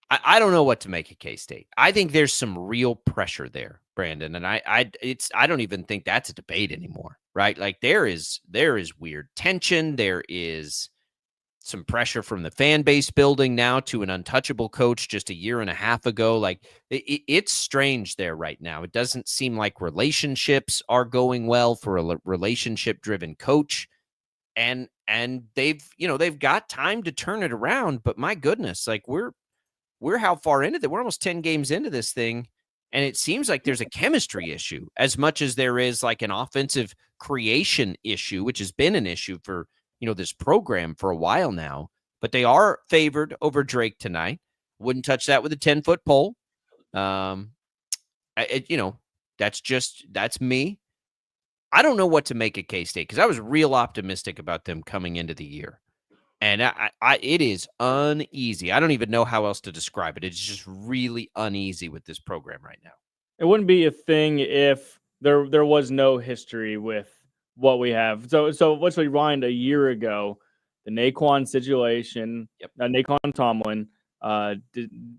I don't know what to make of K-State. I think there's some real pressure there, Brandon, and I don't even think that's a debate anymore, right? Like there is weird tension. There is some pressure from the fan base building now to an untouchable coach just a year and a half ago. Like it's strange there right now. It doesn't seem like relationships are going well for a relationship driven coach. And they've got time to turn it around, but my goodness, like we're how far into it? We're almost 10 games into this thing. And it seems like there's a chemistry issue as much as there is like an offensive creation issue, which has been an issue for, this program for a while now, but they are favored over Drake tonight. Wouldn't touch that with a 10-foot pole. That's me. I don't know what to make of K-State because I was real optimistic about them coming into the year. And it is uneasy. I don't even know how else to describe it. It's just really uneasy with this program right now.
It wouldn't be a thing if there was no history with what we have. So let's rewind a year ago. The Naquan situation.
Yep.
Naquan Tomlin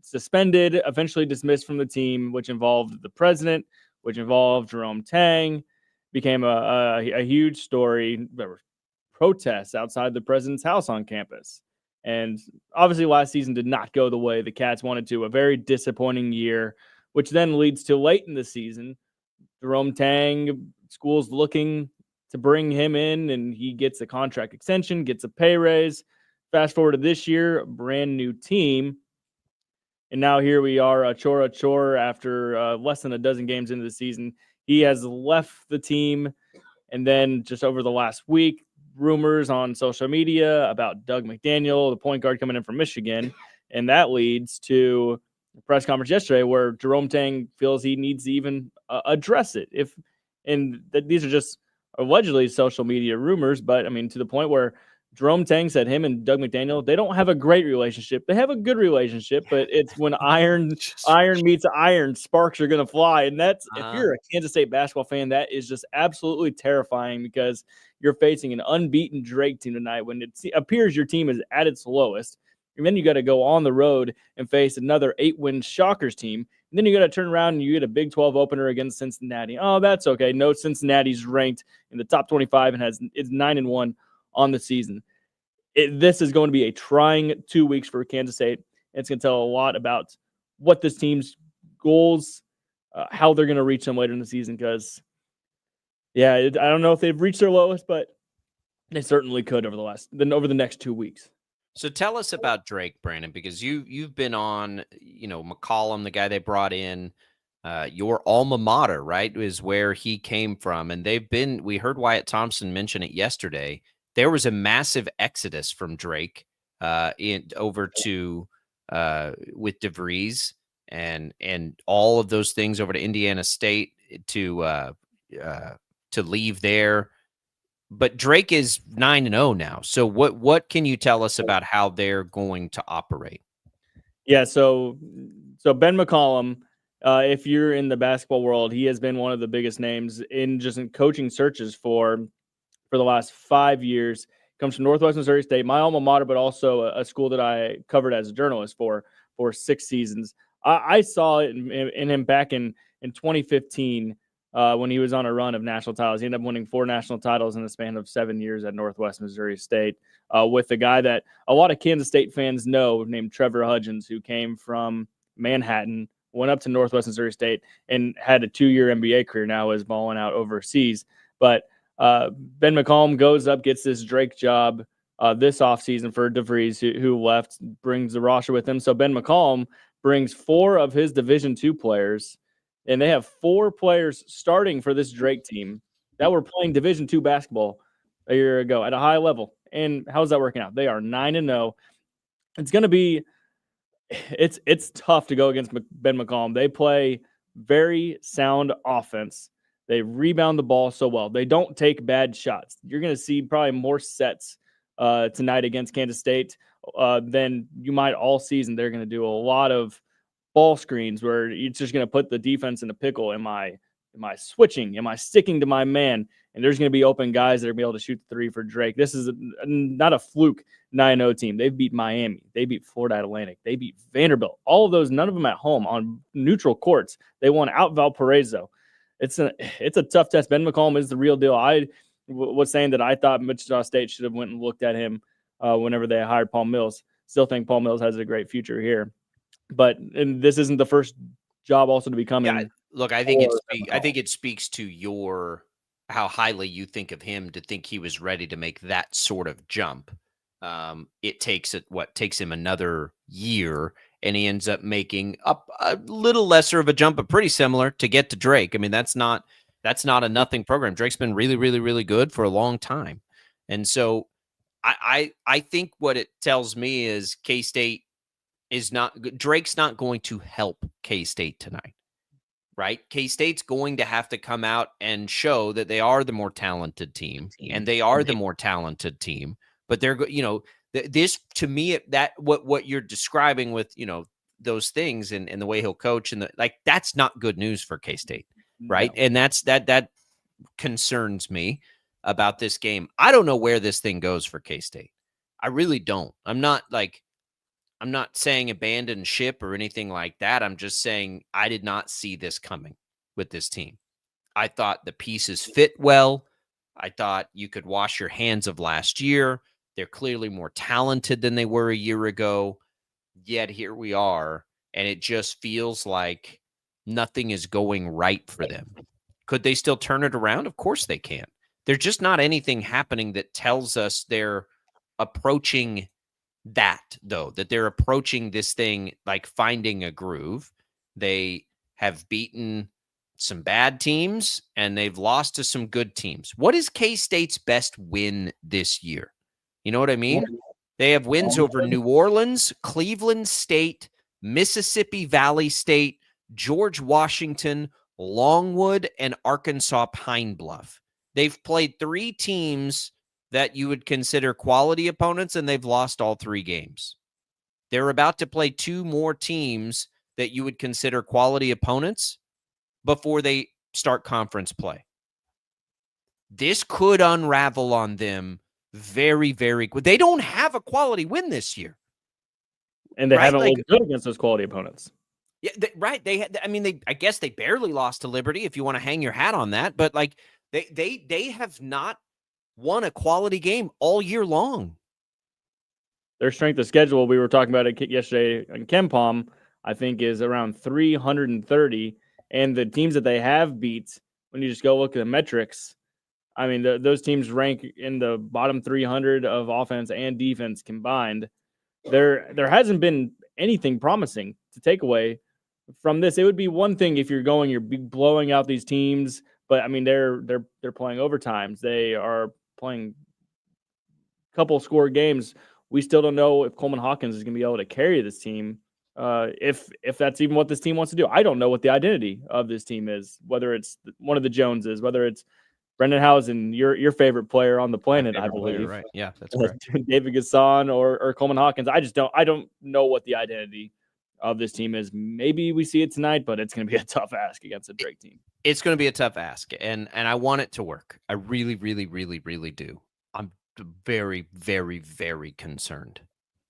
suspended, eventually dismissed from the team, which involved the president, which involved Jerome Tang. Became a huge story. There were protests outside the president's house on campus. And obviously last season did not go the way the Cats wanted to. A very disappointing year, which then leads to late in the season, Jerome Tang, schools looking to bring him in, and he gets a contract extension, gets a pay raise. Fast forward to this year, a brand new team. And now here we are, Chora after less than a dozen games into the season. He has left the team. And then just over the last week, rumors on social media about Doug McDaniel, the point guard coming in from Michigan. And that leads to a press conference yesterday where Jerome Tang feels he needs to even address it. These are just allegedly social media rumors, but I mean, to the point where Jerome Tang said him and Doug McDaniel, they don't have a great relationship. They have a good relationship, but it's when iron meets iron, sparks are going to fly. And that's, if you're a Kansas State basketball fan, that is just absolutely terrifying because you're facing an unbeaten Drake team tonight when it appears your team is at its lowest. And then you got to go on the road and face another 8-win Shockers team. And then you got to turn around and you get a Big 12 opener against Cincinnati. Oh, that's okay. No, Cincinnati's ranked in the top 25 and is 9-1 on the season. This is going to be a trying 2 weeks for Kansas State. It's going to tell a lot about what this team's goals, how they're going to reach them later in the season, because Yeah, I don't know if they've reached their lowest, but they certainly could over the next 2 weeks.
So tell us about Drake, Brandon, because you've been on, McCollum, the guy they brought in, your alma mater, right, is where he came from. And we heard Wyatt Thompson mention it yesterday. There was a massive exodus from Drake over to with DeVries and all of those things over to Indiana State to leave there. But Drake is 9-0 now. So what can you tell us about how they're going to operate?
Yeah, so Ben McCollum, if you're in the basketball world, he has been one of the biggest names in coaching searches for the last 5 years. Comes from Northwest Missouri State, my alma mater, but also a school that I covered as a journalist for 6 seasons. I saw it in him back in 2015 when he was on a run of national titles. He ended up winning 4 national titles in the span of 7 years at Northwest Missouri State with a guy that a lot of Kansas State fans know named Trevor Hudgens, who came from Manhattan, went up to Northwest Missouri State, and had a 2-year NBA career. Now is balling out overseas. But Ben McCollum goes up, gets this Drake job this offseason for DeVries, who left, brings the roster with him. So Ben McCollum brings 4 of his Division II players, and they have 4 players starting for this Drake team that were playing Division II basketball a year ago at a high level. And how's that working out? They are 9-0. It's going to be it's tough to go against Ben McCollum. They play very sound offense. They rebound the ball so well. They don't take bad shots. You're going to see probably more sets tonight against Kansas State than you might all season. They're going to do a lot of ball screens where it's just going to put the defense in a pickle. Am I switching? Am I sticking to my man? And there's going to be open guys that are going to be able to shoot the 3 for Drake. This is not a fluke 9-0 team. They've beat Miami. They beat Florida Atlantic. They beat Vanderbilt. All of those, none of them at home on neutral courts. They won out Valparaiso. It's a tough test. Ben McCollum is the real deal. I was saying that I thought Wichita State should have went and looked at him whenever they hired Paul Mills. Still think Paul Mills has a great future here. And this isn't the first job also to be coming.
Yeah, look, I think it speaks to how highly you think of him to think he was ready to make that sort of jump. It takes him another year, and he ends up making up a little lesser of a jump, but pretty similar to get to Drake. I mean, that's not a nothing program. Drake's been really, really, really good for a long time. And so I think what it tells me is K-State Drake's not going to help K-State tonight, right? K-State's going to have to come out and show that they are the more talented team, and they are the more talented team. But they're, this to me, that what you're describing with, those things and the way he'll coach and that's not good news for K-State, right? No. And that concerns me about this game. I don't know where this thing goes for K-State. I really don't. I'm not saying abandon ship or anything like that. I'm just saying I did not see this coming with this team. I thought the pieces fit well. I thought you could wash your hands of last year. They're clearly more talented than they were a year ago. Yet here we are, and it just feels like nothing is going right for them. Could they still turn it around? Of course they can. There's just not anything happening that tells us they're approaching that, though, that they're approaching this thing like finding a groove. They have beaten some bad teams and they've lost to some good teams. What is K-State's best win this year? You know what I mean? They have wins over New Orleans, Cleveland State, Mississippi Valley State, George Washington, Longwood, and Arkansas Pine Bluff. They've played 3 teams that you would consider quality opponents, and they've lost all 3 games. They're about to play 2 more teams that you would consider quality opponents before they start conference play. This could unravel on them very, very quick. They don't have a quality win this year.
And they haven't looked good against those quality opponents.
Yeah, right. I guess they barely lost to Liberty, if you want to hang your hat on that. But they have not won a quality game all year long.
Their strength of schedule, we were talking about it yesterday on KenPom, I think is around 330. And the teams that they have beat, when you just go look at the metrics, I mean, those teams rank in the bottom 300 of offense and defense combined. There hasn't been anything promising to take away from this. It would be one thing if you're blowing out these teams, but I mean, they're playing overtimes. They are playing couple score games. We still don't know if Coleman Hawkins is going to be able to carry this team. If that's even what this team wants to do. I don't know what the identity of this team is, whether it's one of the Joneses, whether it's Brendan Housen, your favorite player on the planet, I believe.
Player, right. Yeah, that's correct.
David Gasson or Coleman Hawkins. I don't know what the identity of this team is. Maybe we see it tonight, but it's going to be a tough ask against a Drake team.
It's going to be a tough ask, and I want it to work. I really, really, really, really do. I'm very, very, very concerned,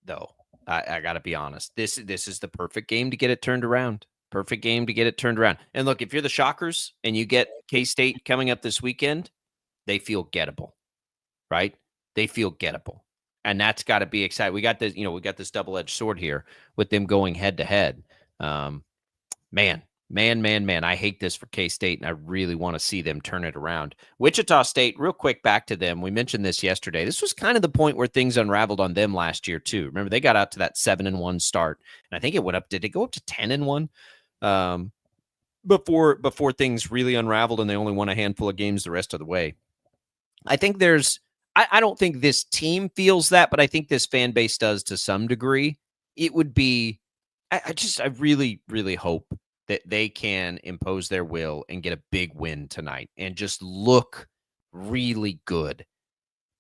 though. I got to be honest. This is the perfect game to get it turned around. Perfect game to get it turned around. And look, if you're the Shockers and you get K-State coming up this weekend, they feel gettable, right? They feel gettable. And that's got to be exciting. We got this double-edged sword here with them going head to head. Man, I hate this for K-State, and I really want to see them turn it around. Wichita State, real quick, back to them. We mentioned this yesterday. This was kind of the point where things unraveled on them last year, too. Remember, they got out to that 7-1 start, and I think it went up. Did it go up to 10-1 before things really unraveled, and they only won a handful of games the rest of the way? I think I don't think this team feels that, but I think this fan base does to some degree. It would be, I really, really hope that they can impose their will and get a big win tonight and just look really good,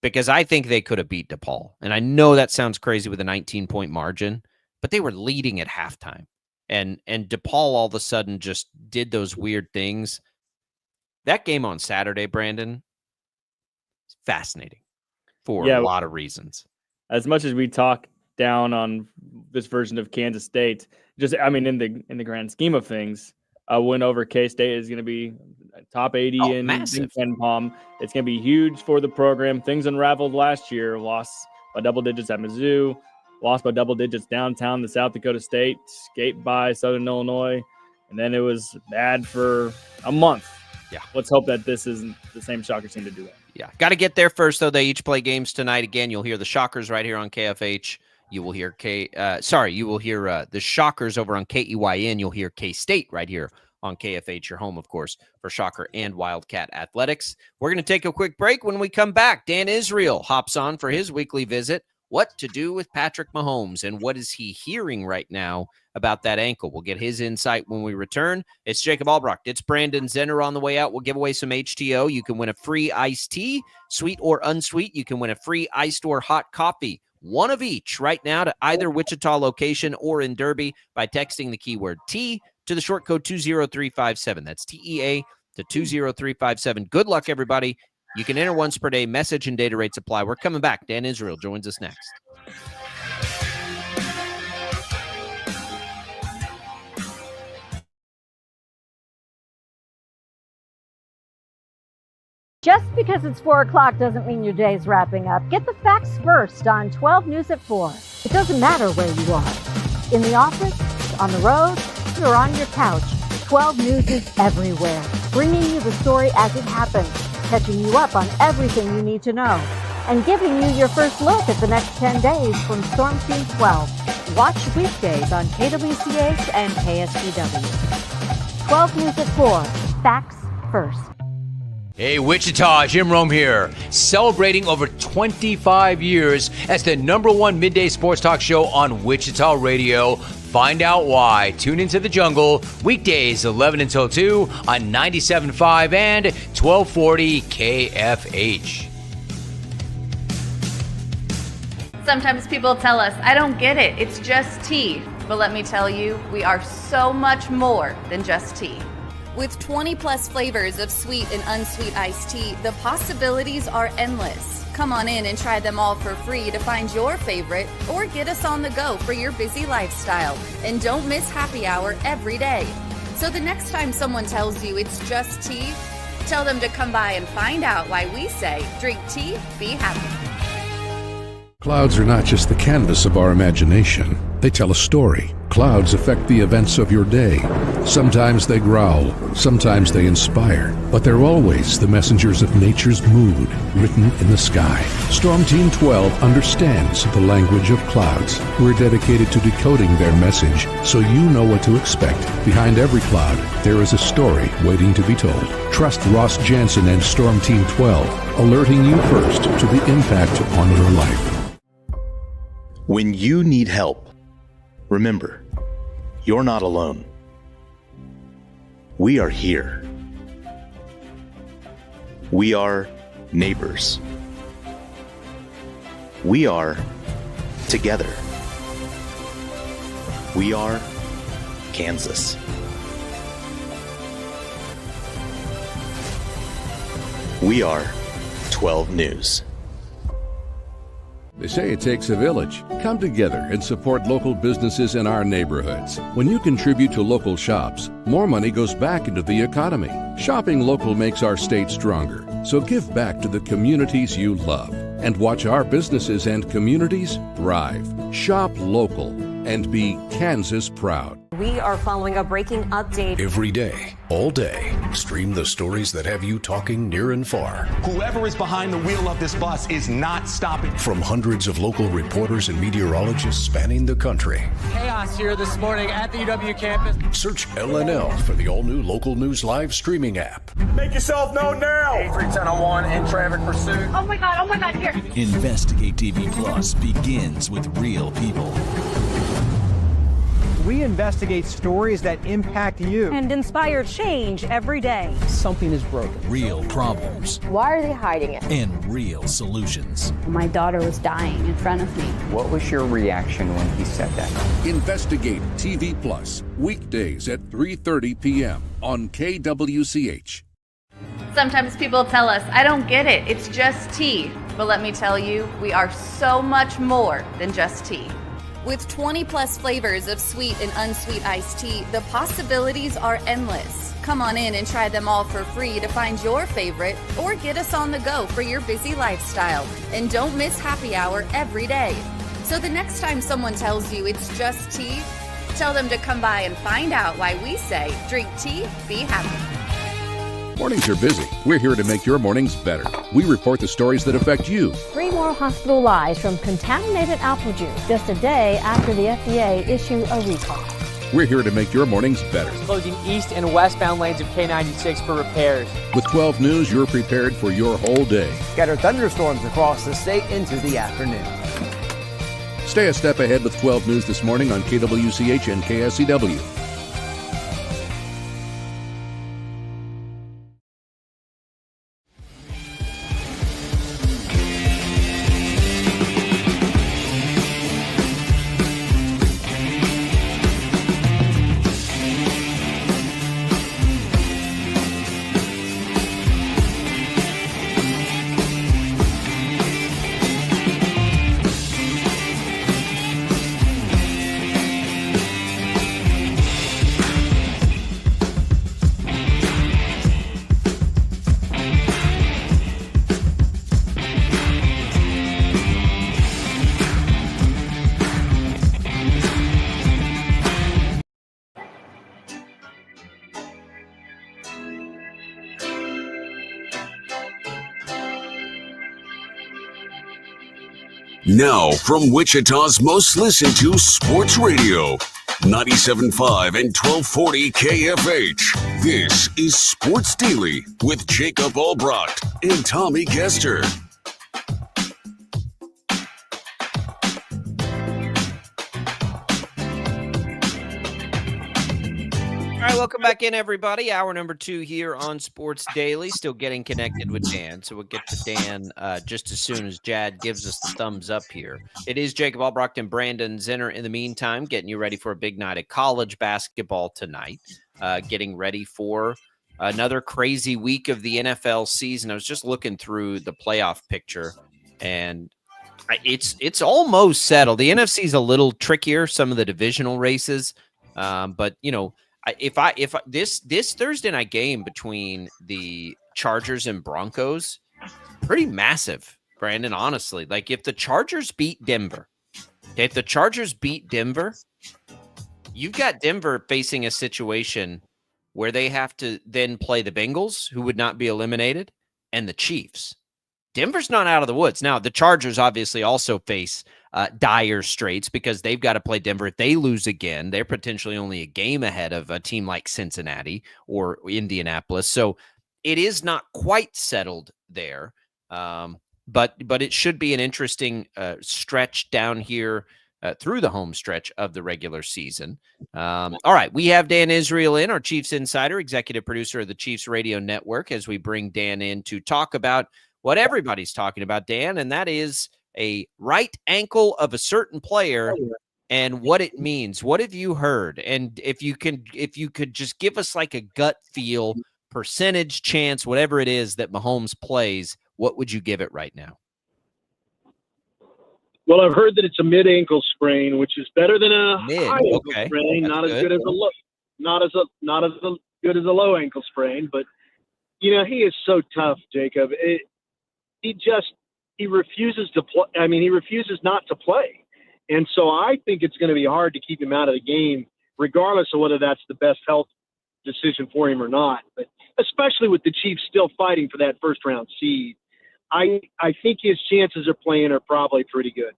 because I think they could have beat DePaul. And I know that sounds crazy with a 19-point margin, but they were leading at halftime. And DePaul all of a sudden just did those weird things. That game on Saturday, Brandon, is fascinating for a lot of reasons.
As much as we talk down on this version of Kansas State, in the grand scheme of things, a win over K-State is going to be top 80 in Ken Palm. It's going to be huge for the program. Things unraveled last year. Lost by double digits at Mizzou, lost by double digits downtown to South Dakota State, escaped by Southern Illinois, and then it was bad for a month.
Yeah.
Let's hope that this isn't the same Shockers team to do that.
Yeah. Got to get there first, though. They each play games tonight. Again, you'll hear the Shockers right here on KFH. You will hear the Shockers over on KEYN. You'll hear K-State right here on KFH, your home, of course, for Shocker and Wildcat Athletics. We're going to take a quick break. When we come back, Dan Israel hops on for his weekly visit. What to do with Patrick Mahomes and what is he hearing right now about that ankle? We'll get his insight when we return. It's Jacob Albrecht. It's Brandon Zenner on the way out. We'll give away some HTO. You can win a free iced tea, sweet or unsweet. You can win a free iced or hot coffee. One of each right now to either Wichita location or in Derby by texting the keyword T to the short code 20357. That's TEA to 20357. Good luck, everybody. You can enter once per day. Message and data rates apply. We're coming back. Dan Israel joins us next.
Just because it's 4 o'clock doesn't mean your day's wrapping up. Get the facts first on 12 News at 4. It doesn't matter where you are. In the office, on the road, or on your couch, 12 News is everywhere. Bringing you the story as it happens, catching you up on everything you need to know, and giving you your first look at the next 10 days from Storm Team 12. Watch weekdays on KWCH and KSPW. 12 News at 4. Facts first.
Hey, Wichita, Jim Rome here, celebrating over 25 years as the #1 midday sports talk show on Wichita Radio. Find out why. Tune into The Jungle, weekdays 11 until 2 on 97.5 and 1240 KFH.
Sometimes people tell us, I don't get it, it's just tea. But let me tell you, we are so much more than just tea. With 20 plus flavors of sweet and unsweet iced tea, the possibilities are endless. Come on in and try them all for free to find your favorite or get us on the go for your busy lifestyle. And don't miss happy hour every day. So the next time someone tells you it's just tea, tell them to come by and find out why we say drink tea, be happy.
Clouds are not just the canvas of our imagination. They tell a story. Clouds affect the events of your day. Sometimes they growl, sometimes they inspire, but they're always the messengers of nature's mood written in the sky. Storm Team 12 understands the language of clouds. We're dedicated to decoding their message so you know what to expect. Behind every cloud, there is a story waiting to be told. Trust Ross Jansen and Storm Team 12, alerting you first to the impact on your life.
When you need help, remember, you're not alone. We are here. We are neighbors. We are together. We are Kansas. We are 12 News.
They say it takes a village. Come together and support local businesses in our neighborhoods. When you contribute to local shops, more money goes back into the economy. Shopping local makes our state stronger. So give back to the communities you love and watch our businesses and communities thrive. Shop local and be Kansas proud.
We are following a breaking update.
Every day, all day, stream the stories that have you talking near and far.
Whoever is behind the wheel of this bus is not stopping.
From hundreds of local reporters and meteorologists spanning the country.
Chaos here this morning at the UW campus.
Search LNL for the all-new Local News Live streaming app.
Make yourself known now.
31001 in traffic pursuit.
Oh my God, here.
Investigate TV Plus begins with real people.
We investigate stories that impact you.
And inspire change every day.
Something is broken.
Real problems
Why are they hiding it?
and real solutions.
My daughter was dying in front of me.
What was your reaction when he said that?
Investigate TV Plus, weekdays at 3:30 p.m. on KWCH.
Sometimes people tell us, I don't get it, it's just tea. But let me tell you, we are so much more than just tea. With 20 plus flavors of sweet and unsweet iced tea, the possibilities are endless. Come on in and try them all for free to find your favorite or get us on the go for your busy lifestyle. And don't miss happy hour every day. So the next time someone tells you it's just tea, tell them to come by and find out why we say drink tea, be happy.
Mornings are busy. We're here to make your mornings better. We report the stories that affect you.
3 more hospital lies from contaminated apple juice just a day after the FDA issued a recall.
We're here to make your mornings better.
Closing east and westbound lanes of K96 for repairs.
With 12 News, you're prepared for your whole day.
Scattered thunderstorms across the state into the afternoon.
Stay a step ahead with 12 News this morning on KWCH and KSCW.
Now, from Wichita's most listened to sports radio, 97.5 and 1240 KFH. This is Sports Daily with Jacob Albrecht and Tommy Kester.
All right, welcome back in, everybody. Hour number 2 here on Sports Daily. Still getting connected with Dan, so we'll get to Dan just as soon as Jad gives us the thumbs up here. It is Jacob Albrecht and Brandon Zinner in the meantime, getting you ready for a big night of college basketball tonight, getting ready for another crazy week of the NFL season. I was just looking through the playoff picture, and it's almost settled. The NFC is a little trickier, some of the divisional races, but, you know, if this Thursday night game between the Chargers and Broncos, pretty massive, Brandon, honestly. Like, if the Chargers beat Denver, You've got Denver facing a situation where they have to then play the Bengals, who would not be eliminated, and the Chiefs. Denver's not out of the woods. Now, the Chargers obviously also face dire straits because they've got to play Denver. If they lose again, they're potentially only a game ahead of a team like Cincinnati or Indianapolis. So it is not quite settled there. But it should be an interesting stretch down here through the home stretch of the regular season. All right, we have Dan Israel in, our Chiefs insider, executive producer of the Chiefs Radio Network, as we bring Dan in to talk about what everybody's talking about, Dan, and that is a right ankle of a certain player and what it means. What have you heard? And if you could just give us like a gut feel, percentage chance, whatever it is that Mahomes plays, what would you give it right now?
Well, I've heard that it's a mid-ankle sprain, which is better than a high ankle sprain.
That's
not as
good.
good as good as a low ankle sprain. But you know, he is so tough, Jacob. He refuses to play. I mean, he refuses not to play, and so I think it's going to be hard to keep him out of the game, regardless of whether that's the best health decision for him or not. But especially with the Chiefs still fighting for that first-round seed, I think his chances of playing are probably pretty good.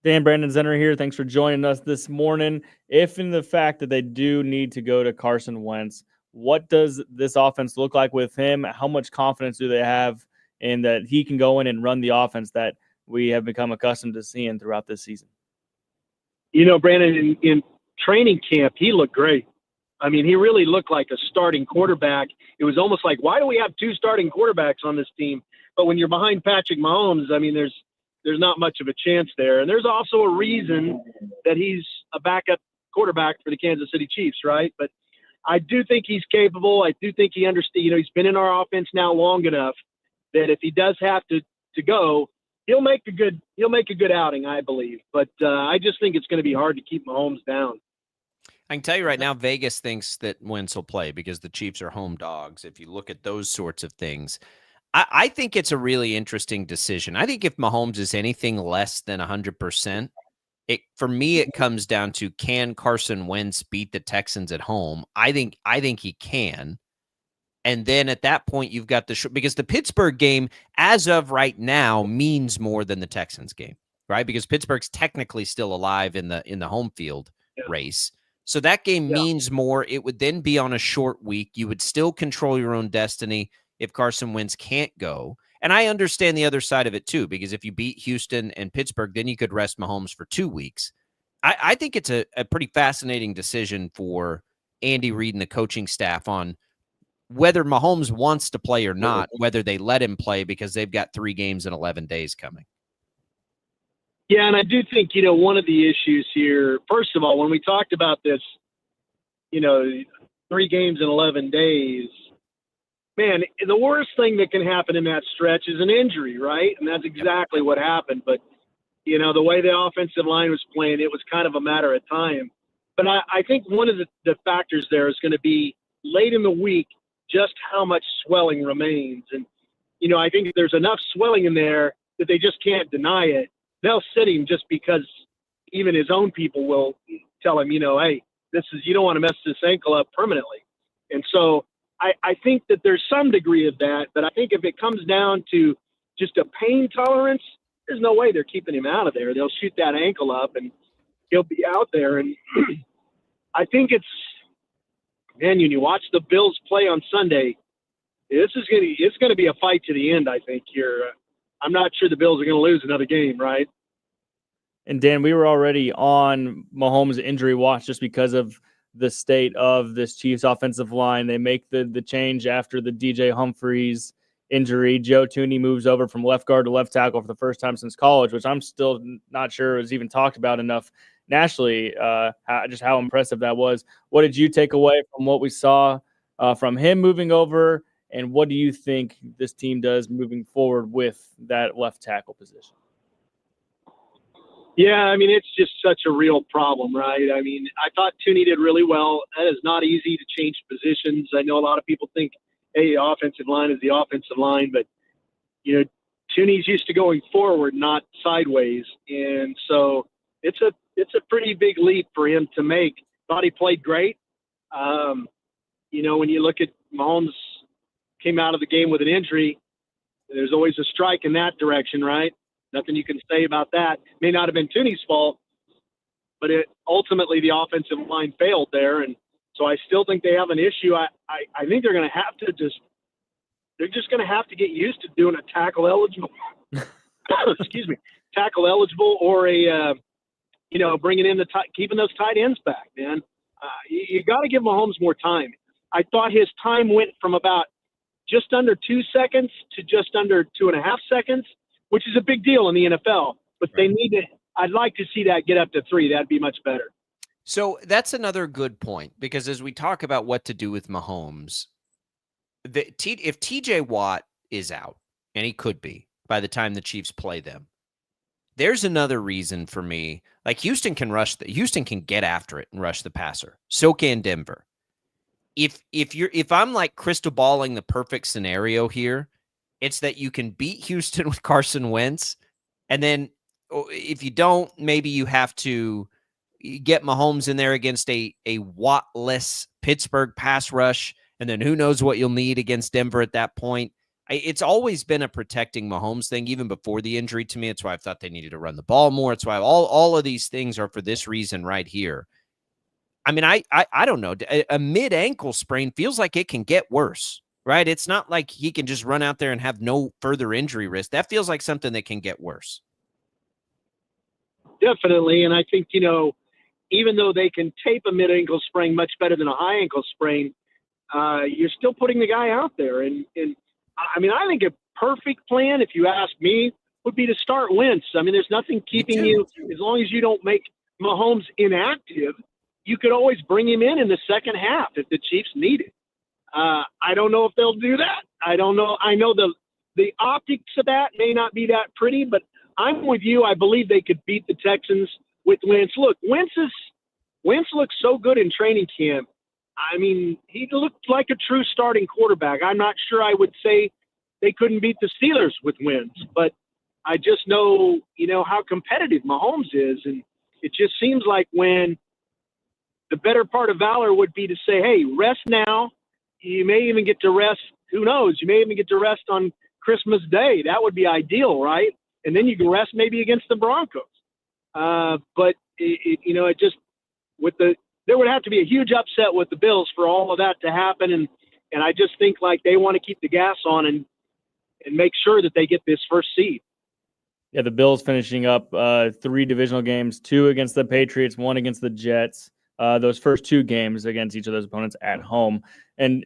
Dan, Brandon Zenner here. Thanks for joining us this morning. If in the fact that they do need to go to Carson Wentz, what does this offense look like with him? How much confidence do they have in that he can go in and run the offense that we have become accustomed to seeing throughout this season?
You know, Brandon, in training camp, he looked great. I mean, he really looked like a starting quarterback. It was almost like, why do we have two starting quarterbacks on this team? But when you're behind Patrick Mahomes, I mean, there's not much of a chance there. And there's also a reason that he's a backup quarterback for the Kansas City Chiefs, right? But I do think he's capable. I do think he understands. You know, he's been in our offense now long enough that if he does have to go, he'll make a good outing, I believe. But I just think it's going to be hard to keep Mahomes down.
I can tell you right now, Vegas thinks that Wentz will play because the Chiefs are home dogs. If you look at those sorts of things, I think it's a really interesting decision. I think if Mahomes is anything less than 100%, for me, it comes down to, can Carson Wentz beat the Texans at home? I think he can. And then at that point, you've got because the Pittsburgh game, as of right now, means more than the Texans game, right? Because Pittsburgh's technically still alive in the home field race. So that game means more. It would then be on a short week. You would still control your own destiny if Carson Wentz can't go. And I understand the other side of it too, because if you beat Houston and Pittsburgh, then you could rest Mahomes for 2 weeks. I think it's a pretty fascinating decision for Andy Reid and the coaching staff on whether Mahomes wants to play or not, whether they let him play because they've got 3 games in 11 days coming.
Yeah, and I do think, you know, one of the issues here, first of all, when we talked about this, you know, 3 games in 11 days, man, the worst thing that can happen in that stretch is an injury, right? And that's exactly what happened. But, you know, the way the offensive line was playing, it was kind of a matter of time. But I think one of the factors there is going to be late in the week, just how much swelling remains. And, you know, I think there's enough swelling in there that they just can't deny it. They'll sit him just because even his own people will tell him, you know, hey, you don't want to mess this ankle up permanently. And so I think that there's some degree of that, but I think if it comes down to just a pain tolerance, there's no way they're keeping him out of there. They'll shoot that ankle up and he'll be out there. And I think when you watch the Bills play on Sunday, it's going to be a fight to the end, I think, here. I'm not sure the Bills are going to lose another game, right?
And Dan, we were already on Mahomes' injury watch just because of the state of this Chiefs offensive line. They make the change after the DJ Humphries injury. Joe Thuney moves over from left guard to left tackle for the first time since college, which I'm still not sure was even talked about enough nationally, just how impressive that was. What did you take away from what we saw from him moving over, and what do you think this team does moving forward with that left tackle position?
Yeah, I mean, it's just such a real problem, right? I mean, I thought Thuney did really well. That is not easy to change positions. I know a lot of people think, hey, offensive line is the offensive line, but, you know, Thuney's used to going forward, not sideways. And so it's it's a pretty big leap for him to make. Thought he played great. When you look at Mahomes came out of the game with an injury, there's always a strike in that direction, right? Nothing you can say about that. May not have been Tooney's fault, but ultimately the offensive line failed there. And so I still think they have an issue. I think they're going to have to they're just going to have to get used to doing a tackle eligible, tackle eligible or bringing in keeping those tight ends back, man. You got to give Mahomes more time. I thought his time went from about just under 2 seconds to just under 2.5 seconds, which is a big deal in the NFL. But they need to. I'd like to see that get up to 3. That'd be much better.
So that's another good point, because as we talk about what to do with Mahomes, if TJ Watt is out, and he could be by the time the Chiefs play them, there's another reason for me. Like Houston can get after it and rush the passer. So can Denver. If I'm like crystal balling the perfect scenario here, it's that you can beat Houston with Carson Wentz, and then if you don't, maybe you have to get Mahomes in there against a Watt-less Pittsburgh pass rush, and then who knows what you'll need against Denver at that point. It's always been a protecting Mahomes thing, even before the injury to me. It's why I thought they needed to run the ball more. It's why all of these things are for this reason right here. I mean, I don't know. A mid-ankle sprain feels like it can get worse, right? It's not like he can just run out there and have no further injury risk. That feels like something that can get worse.
Definitely, and I think, even though they can tape a mid-ankle sprain much better than a high ankle sprain, you're still putting the guy out there. And I mean, I think a perfect plan, if you ask me, would be to start Wentz. I mean, there's nothing keeping you, as long as you don't make Mahomes inactive, you could always bring him in the second half if the Chiefs need it. I don't know if they'll do that. I don't know. I know the optics of that may not be that pretty, but I'm with you. I believe they could beat the Texans with Wentz. Look, Wentz looks so good in training camp. I mean, he looked like a true starting quarterback. I'm not sure I would say they couldn't beat the Steelers with Wentz, but I just know, how competitive Mahomes is. And it just seems like when the better part of valor would be to say, hey, rest now. You may even get to rest. Who knows? You may even get to rest on Christmas Day. That would be ideal, right? And then you can rest maybe against the Broncos. But it just there would have to be a huge upset with the Bills for all of that to happen. And I just think like they want to keep the gas on and make sure that they get this first seed.
Yeah, the Bills finishing up 3 divisional games, 2 against the Patriots, 1 against the Jets. Those first 2 games against each of those opponents at home. And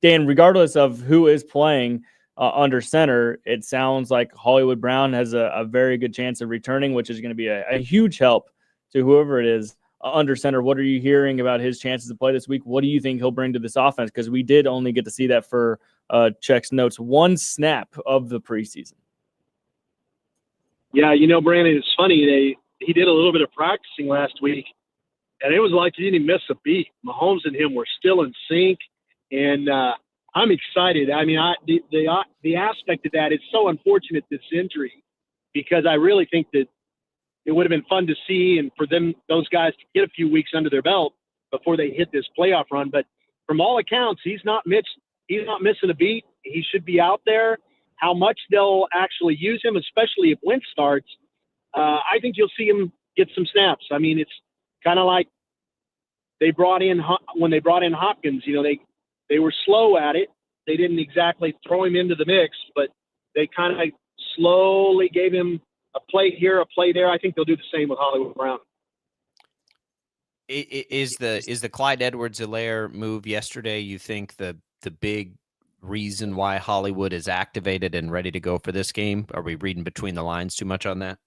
Dan, regardless of who is playing under center, it sounds like Hollywood Brown has a very good chance of returning, which is going to be a huge help to whoever it is under center. What are you hearing about his chances to play this week? What do you think he'll bring to this offense? Because we did only get to see that for Check's notes, 1 snap of the preseason.
Yeah, Brandon, it's funny. He did a little bit of practicing last week, and it was like he didn't miss a beat. Mahomes and him were still in sync, and I'm excited. I mean, the aspect of that is so unfortunate, this injury, because I really think that it would have been fun to see and for those guys to get a few weeks under their belt before they hit this playoff run. But from all accounts, he's not missing a beat. He should be out there. How much they'll actually use him, especially if Wentz starts, I think you'll see him get some snaps. I mean, it's kind of like when they brought in Hopkins, they were slow at it. They didn't exactly throw him into the mix, but they kind of slowly gave him a play here, a play there. I think they'll do the same with Hollywood Brown.
Is the Clyde Edwards-Helaire move yesterday, you think, the big reason why Hollywood is activated and ready to go for this game? Are we reading between the lines too much on that?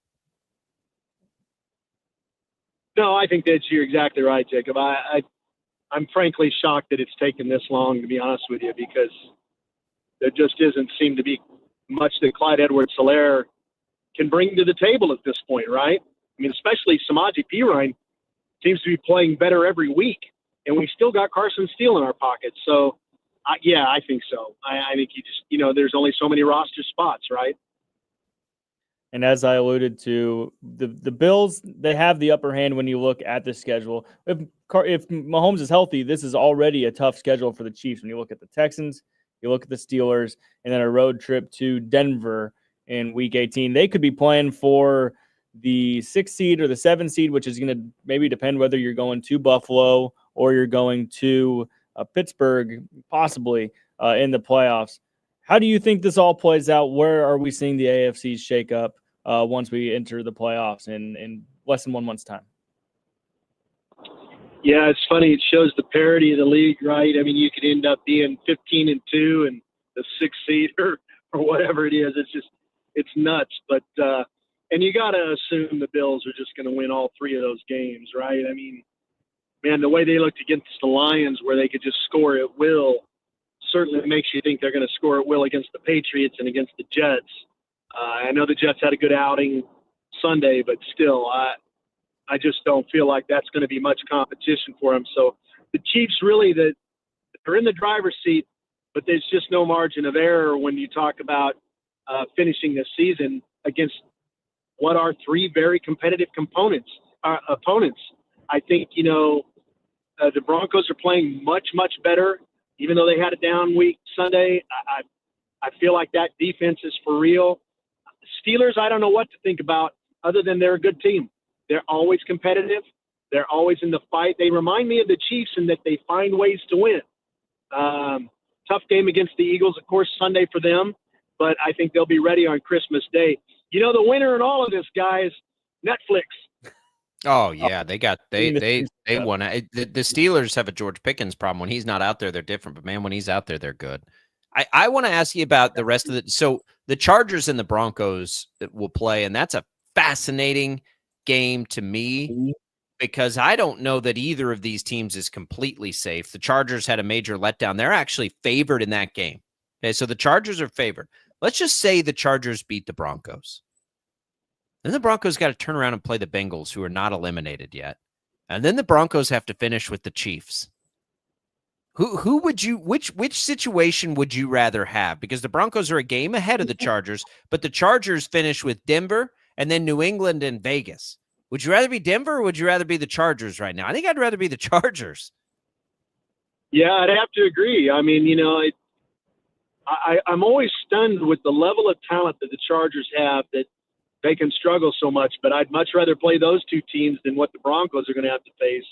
No, I think that you're exactly right, Jacob. I'm frankly shocked that it's taken this long, to be honest with you, because there just doesn't seem to be much that Clyde Edwards-Helaire can bring to the table at this point, right? I mean, especially Samaje Perine seems to be playing better every week, and we still got Carson Steele in our pocket. So, yeah, I think so. I think he just, there's only so many roster spots, right?
And as I alluded to, the Bills, they have the upper hand when you look at the schedule. If Mahomes is healthy, this is already a tough schedule for the Chiefs. When you look at the Texans, you look at the Steelers, and then a road trip to Denver in Week 18. They could be playing for the 6th seed or the 7th seed, which is going to maybe depend whether you're going to Buffalo or you're going to Pittsburgh, possibly in the playoffs. How do you think this all plays out? Where are we seeing the AFC shake up once we enter the playoffs in less than 1 month's time?
Yeah, it's funny. It shows the parity of the league, right? I mean, you could end up being 15-2 and the 6th seed or whatever it is. It's nuts. But and you got to assume the Bills are just going to win all 3 of those games, right? I mean, man, the way they looked against the Lions, where they could just score at will, certainly makes you think they're going to score at will against the Patriots and against the Jets. I know the Jets had a good outing Sunday, but still, I just don't feel like that's going to be much competition for them. So the Chiefs really, they're in the driver's seat, but there's just no margin of error when you talk about finishing the season against what are 3 very competitive opponents. I think, the Broncos are playing much, much better, even though they had a down week Sunday. I feel like that defense is for real. Steelers, I don't know what to think about other than they're a good team. They're always competitive. They're always in the fight. They remind me of the Chiefs in that they find ways to win. Tough game against the Eagles, of course, Sunday for them, but I think they'll be ready on Christmas Day. The winner in all of this, guys, Netflix.
Oh yeah, they won. The Steelers have a George Pickens problem. When he's not out there, they're different. But man, when he's out there, they're good. I want to ask you about the rest of it. So the Chargers and the Broncos will play, and that's a fascinating game to me because I don't know that either of these teams is completely safe. The Chargers had a major letdown. They're actually favored in that game. Okay, so the Chargers are favored. Let's just say the Chargers beat the Broncos. Then the Broncos got to turn around and play the Bengals, who are not eliminated yet. And then the Broncos have to finish with the Chiefs. Who would you which situation would you rather have? Because the Broncos are a game ahead of the Chargers, but the Chargers finish with Denver and then New England and Vegas. Would you rather be Denver or would you rather be the Chargers right now? I think I'd rather be the Chargers.
Yeah, I'd have to agree. I mean, I'm always stunned with the level of talent that the Chargers have that they can struggle so much, but I'd much rather play those 2 teams than what the Broncos are going to have to face.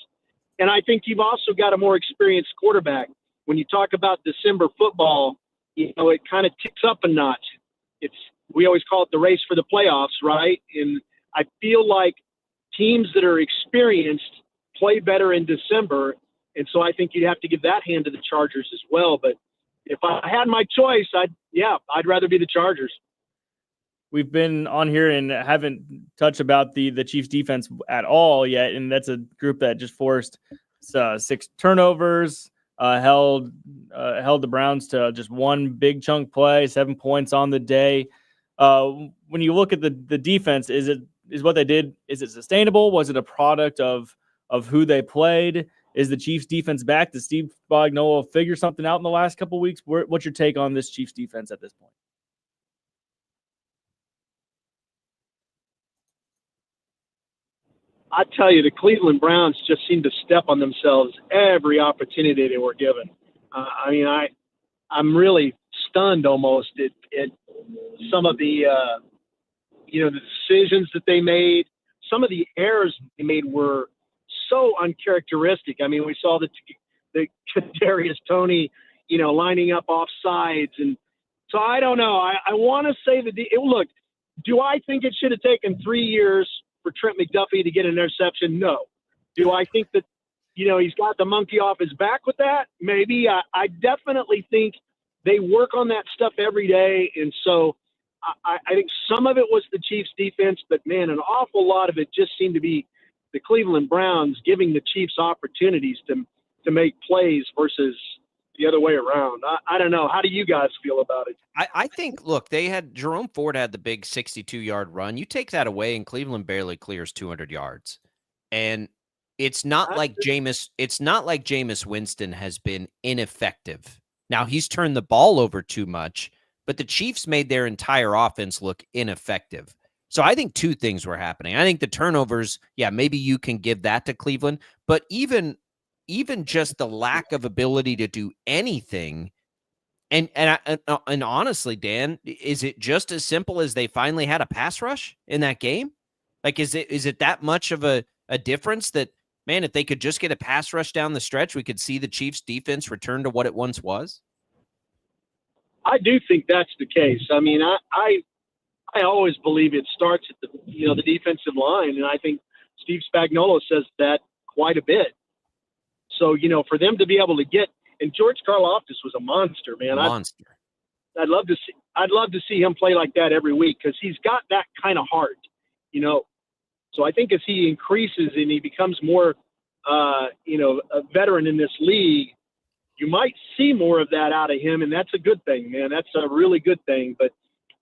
And I think you've also got a more experienced quarterback. When you talk about December football, it kind of ticks up a notch. We always call it the race for the playoffs, right? And I feel like teams that are experienced play better in December. And so I think you'd have to give that hand to the Chargers as well. But if I had my choice, I'd rather be the Chargers.
We've been on here and haven't touched about the Chiefs defense at all yet. And that's a group that just forced 6 turnovers, held the Browns to just 1 big chunk play, 7 points on the day. When you look at the defense, is what they did, is it sustainable? Was it a product of who they played? Is the Chiefs defense back? Did Steve Spagnuolo figure something out in the last couple of weeks? What's your take on this Chiefs defense at this point?
I tell you, the Cleveland Browns just seem to step on themselves every opportunity they were given. I'm really stunned almost at some of the the decisions that they made. Some of the errors they made were so uncharacteristic. I mean, we saw the Kadarius Toney, lining up off sides, and so I don't know. I want to say look. Do I think it should have taken 3 years for Trent McDuffie to get an interception? No. Do I think that, he's got the monkey off his back with that? Maybe. I definitely think they work on that stuff every day. And so I think some of it was the Chiefs defense, but man, an awful lot of it just seemed to be the Cleveland Browns giving the Chiefs opportunities to make plays versus the other way around. I don't know. How do you guys feel about it?
I think, look, Jerome Ford had the big 62-yard run. You take that away and Cleveland barely clears 200 yards. And it's not like Jameis Winston has been ineffective. Now, he's turned the ball over too much, but the Chiefs made their entire offense look ineffective. So I think two things were happening. I think the turnovers, yeah, maybe you can give that to Cleveland, but even just the lack of ability to do anything. And honestly, Dan, is it just as simple as they finally had a pass rush in that game? Like, is it that much of a difference that, man, if they could just get a pass rush down the stretch, we could see the Chiefs defense return to what it once was?
I do think that's the case. I mean, I always believe it starts at the defensive line, and I think Steve Spagnuolo says that quite a bit. So, for them to be able to get, and George Karlaftis was a monster, man.
Monster.
I'd love to see him play like that every week because he's got that kind of heart, So I think as he increases and he becomes more, a veteran in this league, you might see more of that out of him, and that's a good thing, man. That's a really good thing. But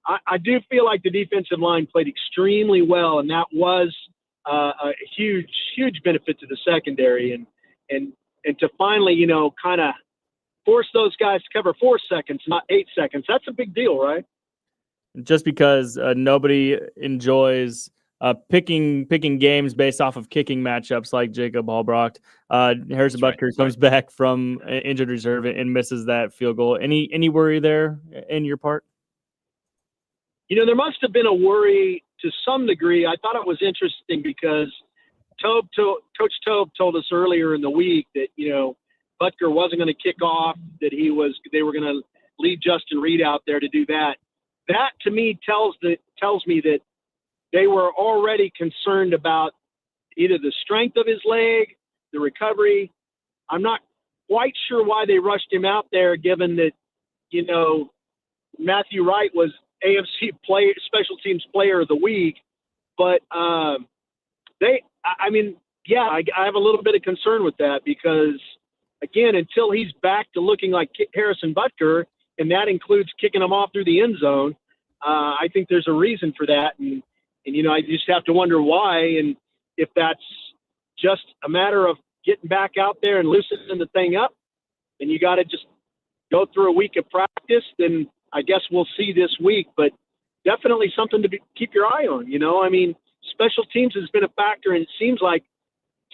I do feel like the defensive line played extremely well, and that was a huge benefit to the secondary. And to finally, kind of force those guys to cover 4 seconds, not 8 seconds, that's a big deal, right?
Just because nobody enjoys picking games based off of kicking matchups like Jacob Hallbrocht. Harrison Butker comes back from injured reserve and misses that field goal. Any worry there in your part?
There must have been a worry to some degree. I thought it was interesting because Coach Tobe told us earlier in the week that, Butker wasn't going to kick off, that they were going to leave Justin Reed out there to do that. That to me tells me that they were already concerned about either the strength of his leg, the recovery. I'm not quite sure why they rushed him out there, given that, Matthew Wright was AFC Special Teams Player of the Week. But I have a little bit of concern with that because, again, until he's back to looking like Harrison Butker, and that includes kicking him off through the end zone, I think there's a reason for that. And I just have to wonder why, and if that's just a matter of getting back out there and loosening the thing up, and you got to just go through a week of practice, then I guess we'll see this week. But definitely something to keep your eye on. Special teams has been a factor, and it seems like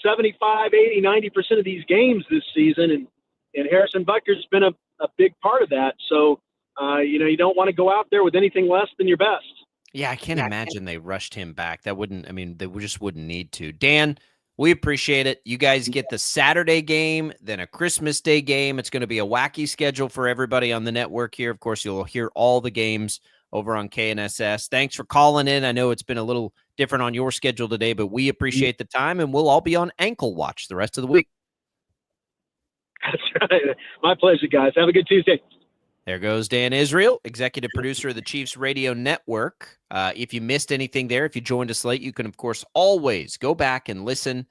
75, 80, 90% of these games this season, and Harrison Butker's been a big part of that. So, you don't want to go out there with anything less than your best.
Yeah, I can't imagine they rushed him back. They just wouldn't need to. Dan, we appreciate it. You guys get the Saturday game, then a Christmas Day game. It's going to be a wacky schedule for everybody on the network here. Of course, you'll hear all the games over on KNSS. Thanks for calling in. I know it's been a little different on your schedule today, but we appreciate the time, and we'll all be on ankle watch the rest of the week.
That's right. My pleasure, guys. Have a good Tuesday.
There goes Dan Israel, executive producer of the Chiefs Radio Network. If you missed anything there, if you joined us late, you can, of course, always go back and listen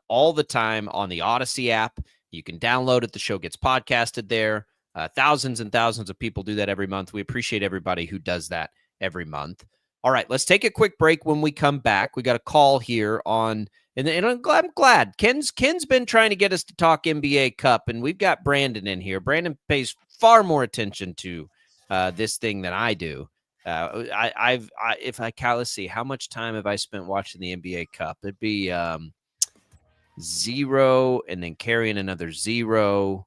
all the time on the Odyssey app. You can download it. The show gets podcasted there. Thousands and thousands of people do that every month. We appreciate everybody who does that every month. All right, let's take a quick break. When we come back, we got a call here on, and I'm glad. Ken's been trying to get us to talk NBA Cup, and we've got Brandon in here. Brandon pays far more attention to this thing than I do. If I count, let's see, how much time have I spent watching the NBA Cup? It'd be 0, and then carrying another 0.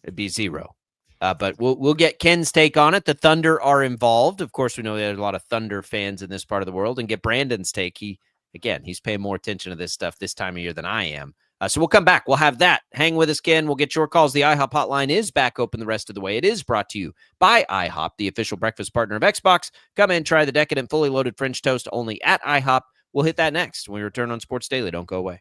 It'd be 0. But we'll get Ken's take on it. The Thunder are involved. Of course, we know there's a lot of Thunder fans in this part of the world, and get Brandon's take. He's paying more attention to this stuff this time of year than I am. So we'll come back. We'll have that. Hang with us, Ken. We'll get your calls. The IHOP hotline is back open the rest of the way. It is brought to you by IHOP, the official breakfast partner of Xbox. Come in, try the decadent, fully loaded French toast only at IHOP. We'll hit that next when we return on Sports Daily. Don't go away.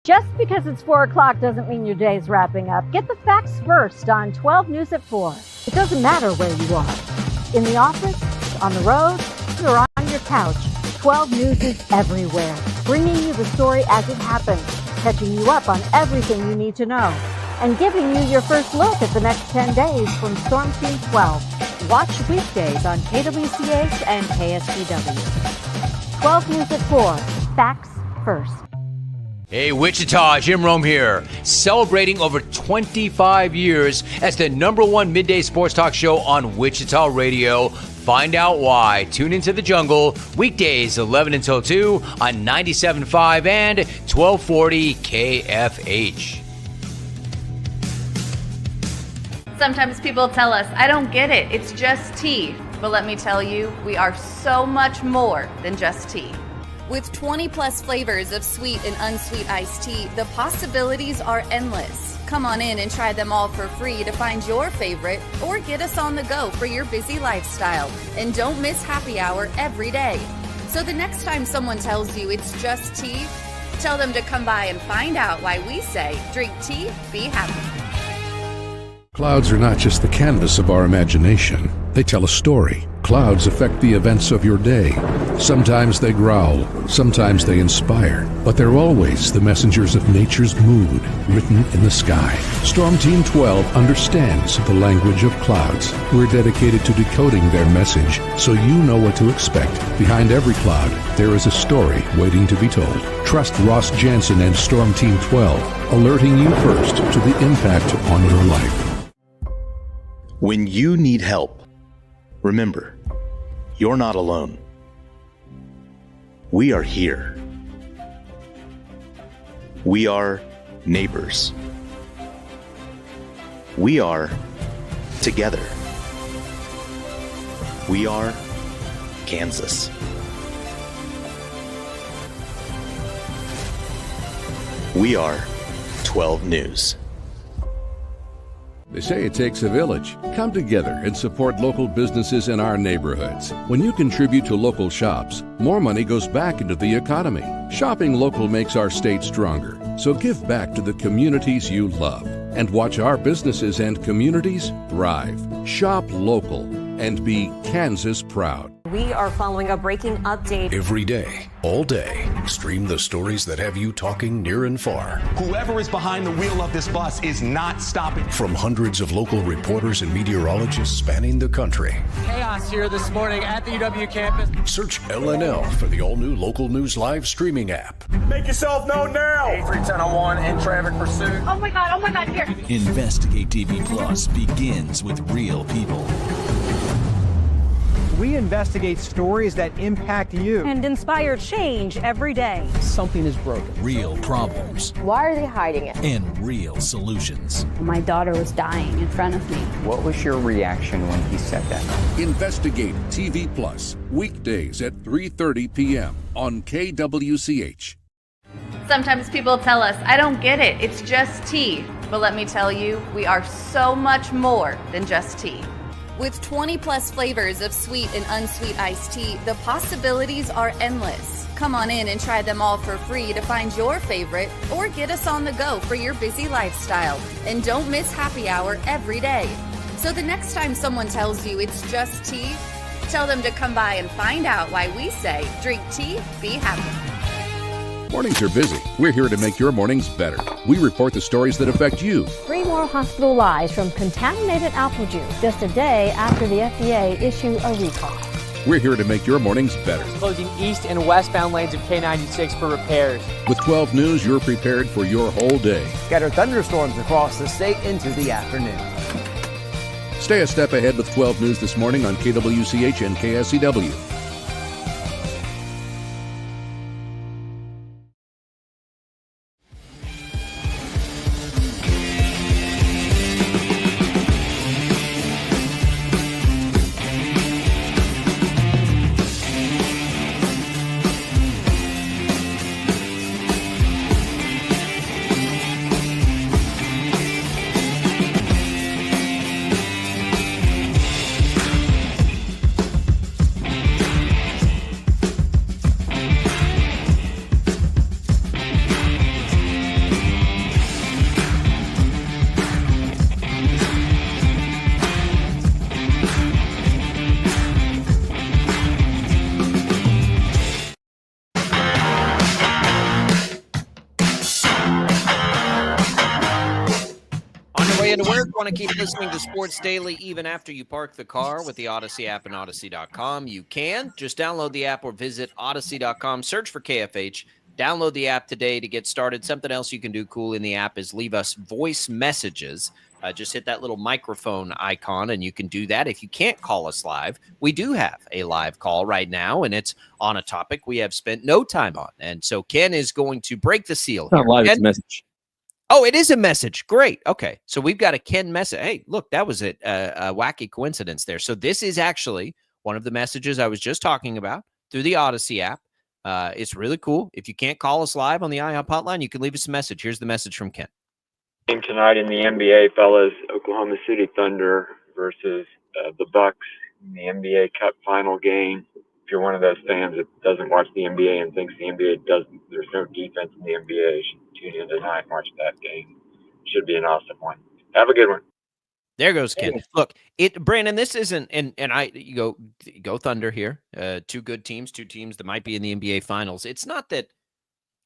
Just because it's 4 o'clock doesn't mean your day's wrapping up. Get the facts first on 12 News at 4. It doesn't matter where you are. In the office, on the road, or on your couch. 12 News is everywhere, bringing you the story as it happens, catching you up on everything you need to know, and giving you your first look at the next 10 days from Storm Team 12. Watch weekdays on KWCH and KSPW. 12 News at 4. Facts first.
Hey, Wichita, Jim Rome here. Celebrating over 25 years as the #1 midday sports talk show on Wichita Radio. Find out why. Tune into the jungle weekdays 11 until 2 on 97.5 and 1240 KFH.
Sometimes people tell us, I don't get it, it's just tea. But let me tell you, we are so much more than just tea. With 20 plus flavors of sweet and unsweet iced tea, the possibilities are endless. Come on in and try them all for free to find your favorite or get us on the go for your busy lifestyle. And don't miss happy hour every day. So the next time someone tells you it's just tea, tell them to come by and find out why we say, drink tea, be happy.
Clouds are not just the canvas of our imagination. They tell a story. Clouds affect the events of your day. Sometimes they growl, sometimes they inspire, but they're always the messengers of nature's mood written in the sky. Storm Team 12 understands the language of clouds. We're dedicated to decoding their message so you know what to expect. Behind every cloud, there is a story waiting to be told. Trust Ross Jansen and Storm Team 12, alerting you first to the impact on your life.
When you need help, remember, you're not alone. We are here. We are neighbors. We are together. We are Kansas. We are 12 News.
They say it takes a village. Come together and support local businesses in our neighborhoods. When you contribute to local shops, more money goes back into the economy. Shopping local makes our state stronger. So give back to the communities you love and watch our businesses and communities thrive. Shop local and be Kansas proud.
We are following a breaking update.
Every day, all day, stream the stories that have you talking near and far.
Whoever is behind the wheel of this bus is not stopping.
From hundreds of local reporters and meteorologists spanning the country.
Chaos here this morning at the UW campus.
Search LNL for the all-new Local News Live streaming app.
Make yourself known now.
310-01 in traffic pursuit.
Oh my God, here.
Investigate TV Plus begins with real people.
We investigate stories that impact you.
And inspire change every day.
Something is broken.
Real problems
Why are they hiding it?
and real solutions.
My daughter was dying in front of me.
What was your reaction when he said that?
Investigate TV Plus, weekdays at 3:30 p.m. on KWCH.
Sometimes people tell us, I don't get it, it's just tea. But let me tell you, we are so much more than just tea. With 20 plus flavors of sweet and unsweet iced tea, the possibilities are endless. Come on in and try them all for free to find your favorite or get us on the go for your busy lifestyle. And don't miss happy hour every day. So the next time someone tells you it's just tea, tell them to come by and find out why we say, drink tea, be happy.
Mornings are busy. We're here to make your mornings better. We report the stories that affect you.
3 more hospital lies from contaminated apple juice just a day after the FDA issued a recall.
We're here to make your mornings better.
Closing east and westbound lanes of K96 for repairs.
With 12 News, you're prepared for your whole day.
Scattered thunderstorms across the state into the afternoon.
Stay a step ahead with 12 News this morning on KWCH and KSCW.
Want to keep listening to Sports Daily even after you park the car with the Odyssey app and Odyssey.com? You can. Just download the app or visit Odyssey.com. Search for KFH. Download the app today to get started. Something else you can do cool in the app is leave us voice messages. Just hit that little microphone icon, and you can do that. If you can't call us live, we do have a live call right now, and it's on a topic we have spent no time on. And so Ken is going to break the seal
It's not
here.
live,
Ken?
it's a message.
Oh, it is a message. Great. Okay. So we've got a Ken message. Hey, look, that was a wacky coincidence there. So this is actually one of the messages I was just talking about through the Odyssey app. It's really cool. If you can't call us live on the IHOP hotline, you can leave us a message. Here's the message from Ken.
Game tonight in the NBA, fellas, Oklahoma City Thunder versus the Bucks in the NBA Cup final game. If you're one of those fans that doesn't watch the NBA and thinks the NBA doesn't, there's no defense in the NBA, you should tune in tonight and watch that game. Should be an awesome one. Have a good one.
There goes Ken. Look, Brandon, this isn't, and you go Thunder here. Two good teams, two teams that might be in the NBA finals. It's not that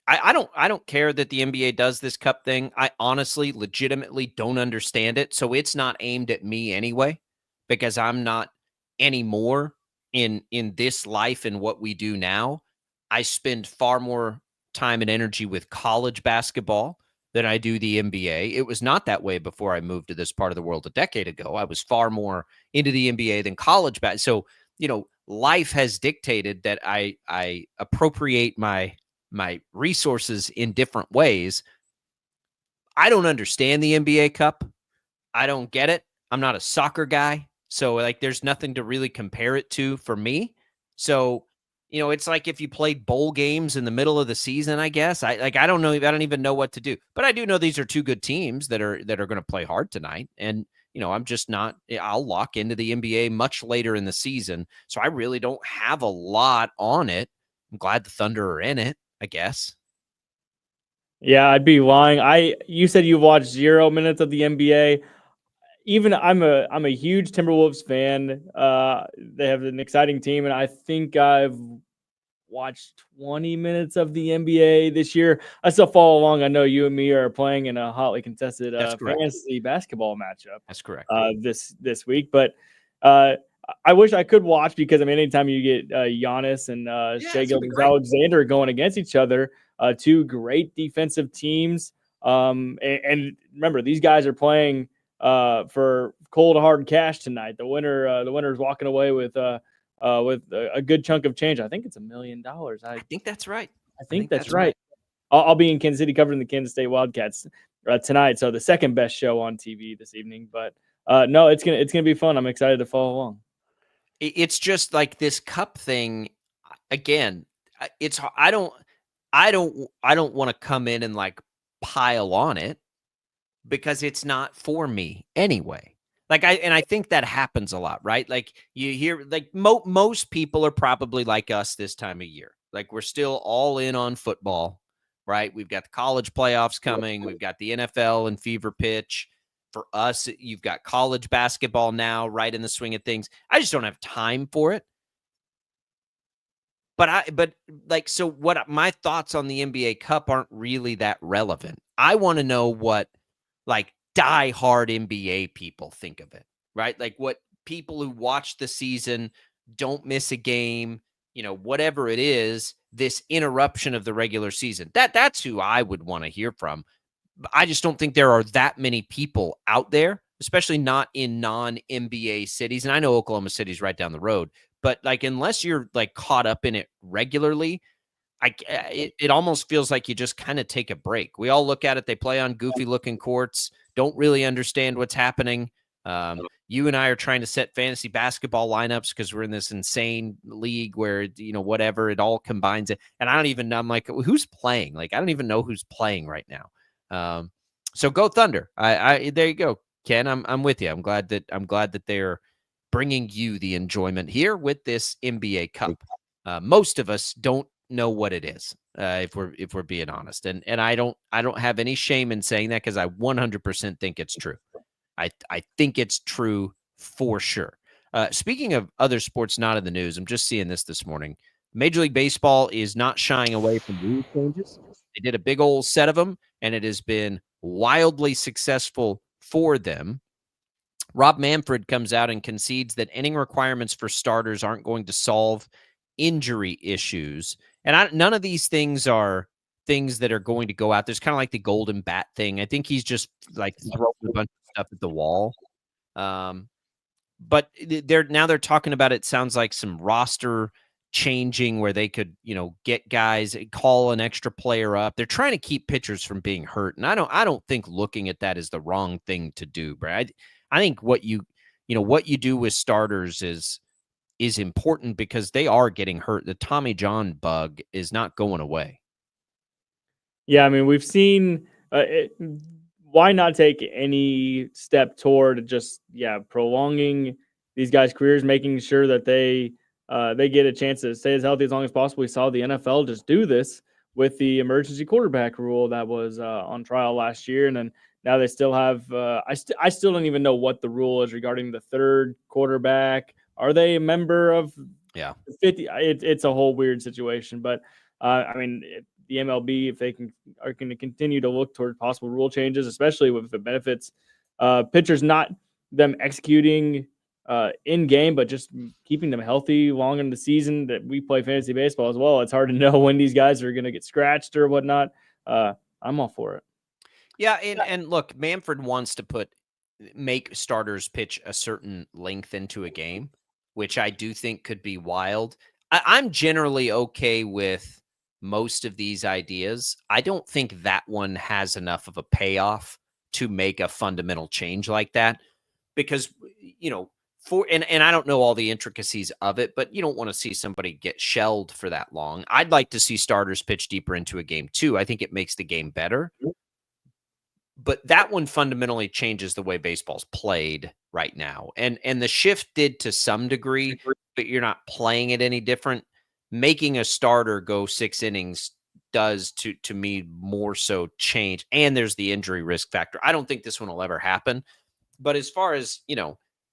I don't care that the NBA does this cup thing. I honestly, legitimately don't understand it. So it's not aimed at me anyway, because I'm not anymore in this life and what we do now. I spend far more time and energy with college basketball than I do the NBA. It was not that way before I moved to this part of the world a decade ago. I was far more into the NBA than college basketball. So, life has dictated that I appropriate my resources in different ways. I don't understand the NBA Cup. I don't get it. I'm not a soccer guy. So there's nothing to really compare it to for me. So, it's like if you played bowl games in the middle of the season, I guess. I don't know. I don't even know what to do. But I do know these are two good teams that are going to play hard tonight. And, I'm just not, I'll lock into the NBA much later in the season. So I really don't have a lot on it. I'm glad the Thunder are in it, I guess.
Yeah, I'd be lying. You said you've watched 0 minutes of the NBA. Even I'm a huge Timberwolves fan. They have an exciting team, and I think I've watched 20 minutes of the NBA this year. I still follow along. I know you and me are playing in a hotly contested fantasy basketball matchup.
That's correct.
This week, but I wish I could watch because anytime you get Giannis and Shai Gilgeous-Alexander going against each other, two great defensive teams. And remember, these guys are playing for cold hard cash tonight. The winner is walking away with a good chunk of change. I think it's $1 million.
I think that's right.
I think that's right. I'll be in Kansas City covering the Kansas State Wildcats tonight. So the second best show on TV this evening. But no, it's gonna be fun. I'm excited to follow along.
It's just like this cup thing. Again, I don't want to come in and pile on it because it's not for me anyway. I think that happens a lot, right? Like you hear, most people are probably like us this time of year. We're still all in on football, right? We've got the college playoffs coming. We've got the NFL and fever pitch. For us, you've got college basketball now right in the swing of things. I just don't have time for it. So what my thoughts on the NBA Cup aren't really that relevant. I want to know what diehard NBA people think of it, right? What people who watch the season, don't miss a game, whatever it is, this interruption of the regular season. That's who I would want to hear from. I just don't think there are that many people out there, especially not in non-NBA cities. And I know Oklahoma City's right down the road, but unless you're caught up in it regularly, it almost feels like you just kind of take a break. We all look at it. They play on goofy looking courts, don't really understand what's happening. You and I are trying to set fantasy basketball lineups because we're in this insane league where, whatever, it all combines it. And I don't even know, I'm like, who's playing? I don't even know who's playing right now. So go Thunder. There you go, Ken. I'm with you. I'm glad that they're bringing you the enjoyment here with this NBA Cup. Most of us don't know what it is, if we're being honest, and I don't have any shame in saying that because I 100% think it's true. I think it's true for sure. Speaking of other sports not in the news, I'm just seeing this morning. Major League Baseball is not shying away from rule changes. They did a big old set of them, and it has been wildly successful for them. Rob Manfred comes out and concedes that inning requirements for starters aren't going to solve injury issues. And none of these things are things that are going to go out. There's kind of like the golden bat thing. I think he's just like throwing a bunch of stuff at the wall. But they're talking about, it sounds like some roster changing where they could, get guys, call an extra player up. They're trying to keep pitchers from being hurt. And I don't think looking at that is the wrong thing to do, Brad. I think what you do with starters is important because they are getting hurt. The Tommy John bug is not going away.
Yeah, I mean, we've seen why not take any step toward just prolonging these guys' careers, making sure that they get a chance to stay as healthy as long as possible. We saw the NFL just do this with the emergency quarterback rule that was on trial last year, and then now they still have. I still don't even know what the rule is regarding the third quarterback. Are they a member of 50? It's a whole weird situation, but I mean, the MLB, if they are going to continue to look toward possible rule changes, especially if it benefits pitchers, not them executing in game, but just keeping them healthy long in the season. That we play fantasy baseball as well. It's hard to know when these guys are going to get scratched or whatnot. I'm all for it.
Yeah, and look, Manfred wants to make starters pitch a certain length into a game, which I do think could be wild. I'm generally okay with most of these ideas. I don't think that one has enough of a payoff to make a fundamental change like that, because and I don't know all the intricacies of it, but you don't want to see somebody get shelled for that long. I'd like to see starters pitch deeper into a game too. I think it makes the game better. But that one fundamentally changes the way baseball's played right now. And the shift did to some degree, but you're not playing it any different. Making a starter go 6 innings does to me more so change. And there's the injury risk factor. I don't think this one will ever happen. But as far as,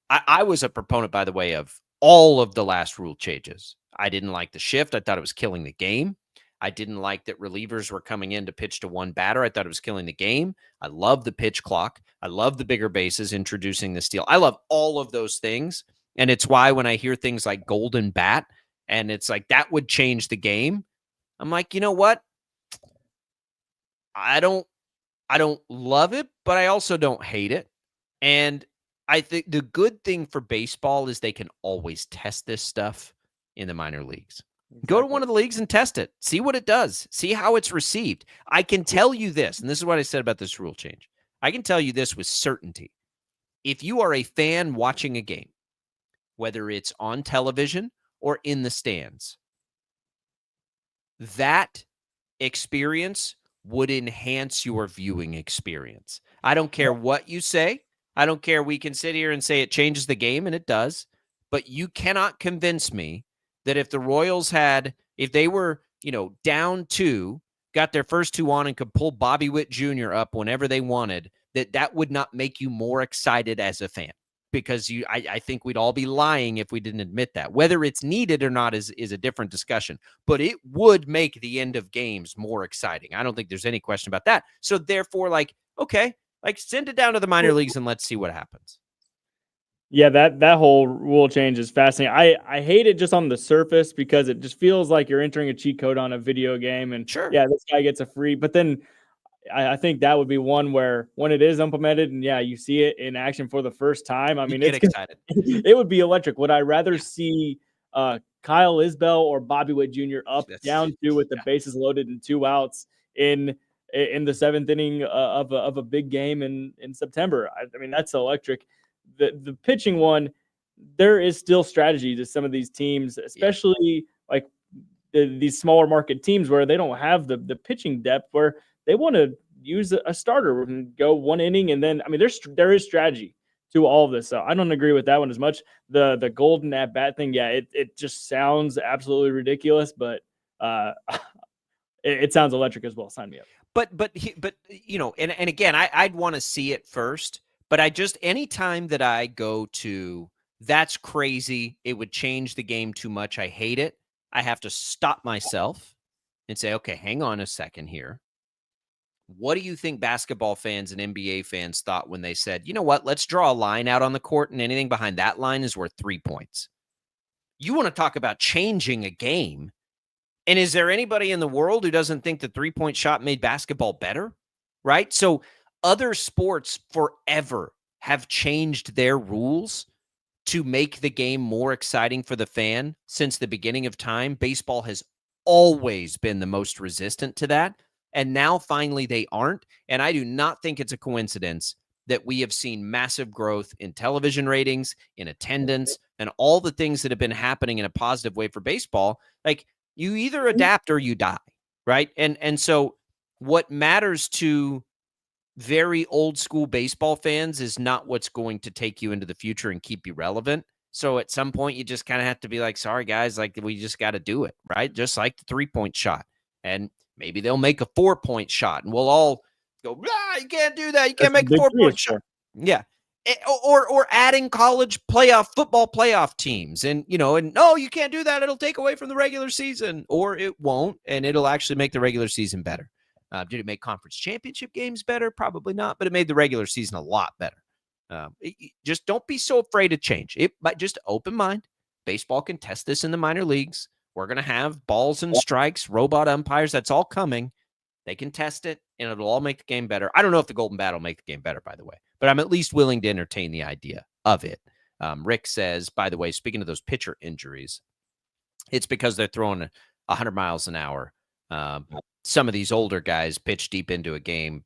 I was a proponent, by the way, of all of the last rule changes. I didn't like the shift. I thought it was killing the game. I didn't like that relievers were coming in to pitch to one batter. I thought it was killing the game. I love the pitch clock. I love the bigger bases, introducing the steal. I love all of those things. And it's why when I hear things like golden bat, and it's like that would change the game, I'm like, you know what? I don't love it, but I also don't hate it. And I think the good thing for baseball is they can always test this stuff in the minor leagues. Exactly. Go to one of the leagues and test it. See what it does. See how it's received. I can tell you this, and this is what I said about this rule change. I can tell you this with certainty. If you are a fan watching a game, whether it's on television or in the stands, that experience would enhance your viewing experience. I don't care what you say. I don't care. We can sit here and say it changes the game, and it does. But you cannot convince me that if the Royals if they were, down 2, got their first 2 on and could pull Bobby Witt Jr. up whenever they wanted, that would not make you more excited as a fan. Because I think we'd all be lying if we didn't admit that. Whether it's needed or not is a different discussion. But it would make the end of games more exciting. I don't think there's any question about that. So therefore, okay, send it down to the minor leagues and let's see what happens.
Yeah, that whole rule change is fascinating. I hate it just on the surface because it just feels like you're entering a cheat code on a video game. And
sure,
yeah, this guy gets a free. But then I think that would be one where when it is implemented and you see it in action for the first time, I mean,
it's excited.
It would be electric. Would I rather see Kyle Isbell or Bobby Witt Jr. down 2 with the bases loaded and 2 outs in the 7th inning of a big game in September? I mean, that's electric. The pitching one, there is still strategy to some of these teams, especially like these smaller market teams where they don't have the pitching depth, where they want to use a starter and go 1 inning. And then, I mean, there is strategy to all of this. So I don't agree with that one as much. The golden at bat thing, it just sounds absolutely ridiculous, but it sounds electric as well. Sign me up.
But and again, I'd want to see it first. But anytime that I go to, that's crazy, it would change the game too much, I hate it, I have to stop myself and say, okay, hang on a second here. What do you think basketball fans and NBA fans thought when they said, you know what, let's draw a line out on the court and anything behind that line is worth 3 points? You want to talk about changing a game. And is there anybody in the world who doesn't think the three-point shot made basketball better? Right? So other sports forever have changed their rules to make the game more exciting for the fan since the beginning of time. Baseball has always been the most resistant to that. And now finally they aren't. And I do not think it's a coincidence that we have seen massive growth in television ratings, in attendance, and all the things that have been happening in a positive way for baseball. Like, you either adapt or you die, right? And so what matters to very old school baseball fans is not what's going to take you into the future and keep you relevant. So at some point, you just kind of have to be like, sorry, guys, like, we just got to do it, right? Just like the 3-point shot. And maybe they'll make a 4-point shot and we'll all go, you can't do that. You can't make a 4-point shot. Yeah. Or adding college football playoff teams. And, no, you can't do that. It'll take away from the regular season, or it won't. And it'll actually make the regular season better. Did it make conference championship games better? Probably not, but it made the regular season a lot better. Just don't be so afraid of change. Just open mind. Baseball can test this in the minor leagues. We're going to have balls and strikes, robot umpires. That's all coming. They can test it, and it'll all make the game better. I don't know if the Golden Bat will make the game better, by the way, but I'm at least willing to entertain the idea of it. Rick says, by the way, speaking of those pitcher injuries, it's because they're throwing 100 miles an hour. Some of these older guys pitch deep into a game.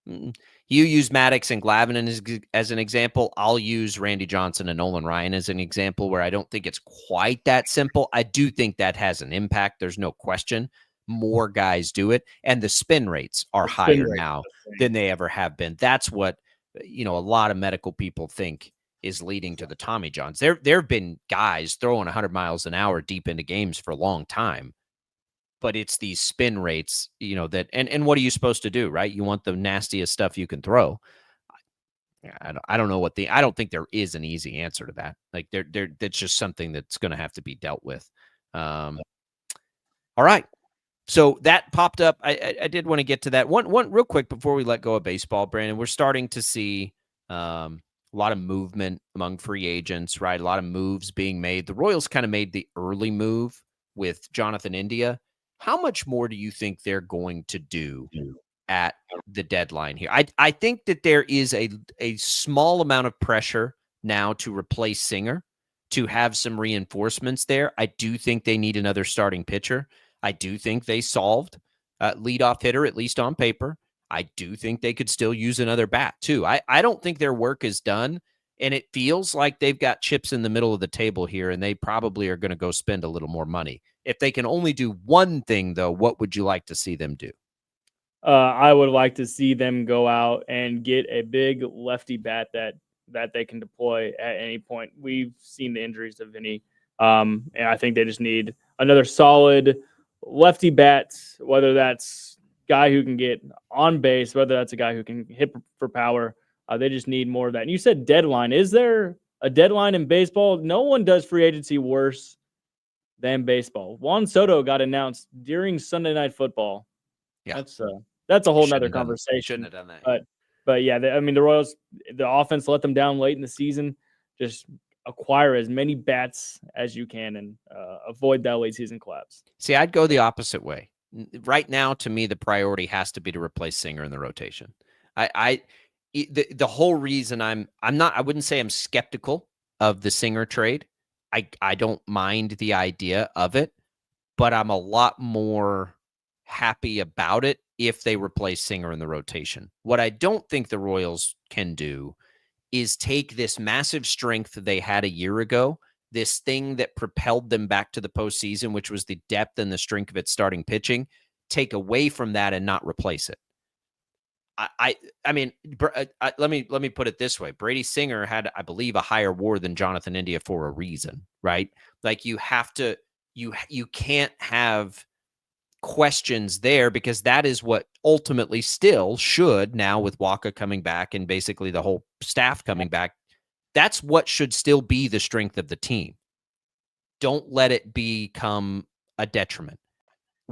You use Maddox and Glavine as an example. I'll use Randy Johnson and Nolan Ryan as an example where I don't think it's quite that simple. I do think that has an impact. There's no question. More guys do it. And the spin rates are higher now than they ever have been. That's what, a lot of medical people think is leading to the Tommy Johns. There have been guys throwing 100 miles an hour deep into games for a long time. But it's these spin rates, that, and what are you supposed to do, right? You want the nastiest stuff you can throw. I don't know I don't think there is an easy answer to that. Like, that's just something that's going to have to be dealt with. All right. So that popped up. I did want to get to that one real quick before we let go of baseball, Brandon. We're starting to see a lot of movement among free agents, right? A lot of moves being made. The Royals kind of made the early move with Jonathan India. How much more do you think they're going to do at the deadline here? I think that there is a small amount of pressure now to replace Singer, to have some reinforcements there. I do think they need another starting pitcher. I do think they solved leadoff hitter, at least on paper. I do think they could still use another bat, too. I don't think their work is done, and it feels like they've got chips in the middle of the table here, and they probably are going to go spend a little more money. If they can only do one thing, though, what would you like to see them do?
I would like to see them go out and get a big lefty bat that they can deploy at any point. We've seen the injuries of Vinny, and I think they just need another solid lefty bat, whether that's guy who can get on base, whether that's a guy who can hit for power. They just need more of that. And you said deadline. Is there a deadline in baseball? No one does free agency worse than baseball. Juan Soto got announced during Sunday Night Football.
Yeah,
that's a whole nother conversation.
Shouldn't have done that.
But yeah, the Royals, the offense let them down late in the season. Just acquire as many bats as you can and avoid that late season collapse.
See, I'd go the opposite way. Right now, to me, the priority has to be to replace Singer in the rotation. The whole reason I wouldn't say I'm skeptical of the Singer trade. I don't mind the idea of it, but I'm a lot more happy about it if they replace Singer in the rotation. What I don't think the Royals can do is take this massive strength they had a year ago, this thing that propelled them back to the postseason, which was the depth and the strength of its starting pitching, take away from that and not replace it. Let me put it this way. Brady Singer had, I believe, a higher WAR than Jonathan India for a reason, right? Like, you can't have questions there, because that is what ultimately still should, now with Waka coming back and basically the whole staff coming back, that's what should still be the strength of the team. Don't let it become a detriment.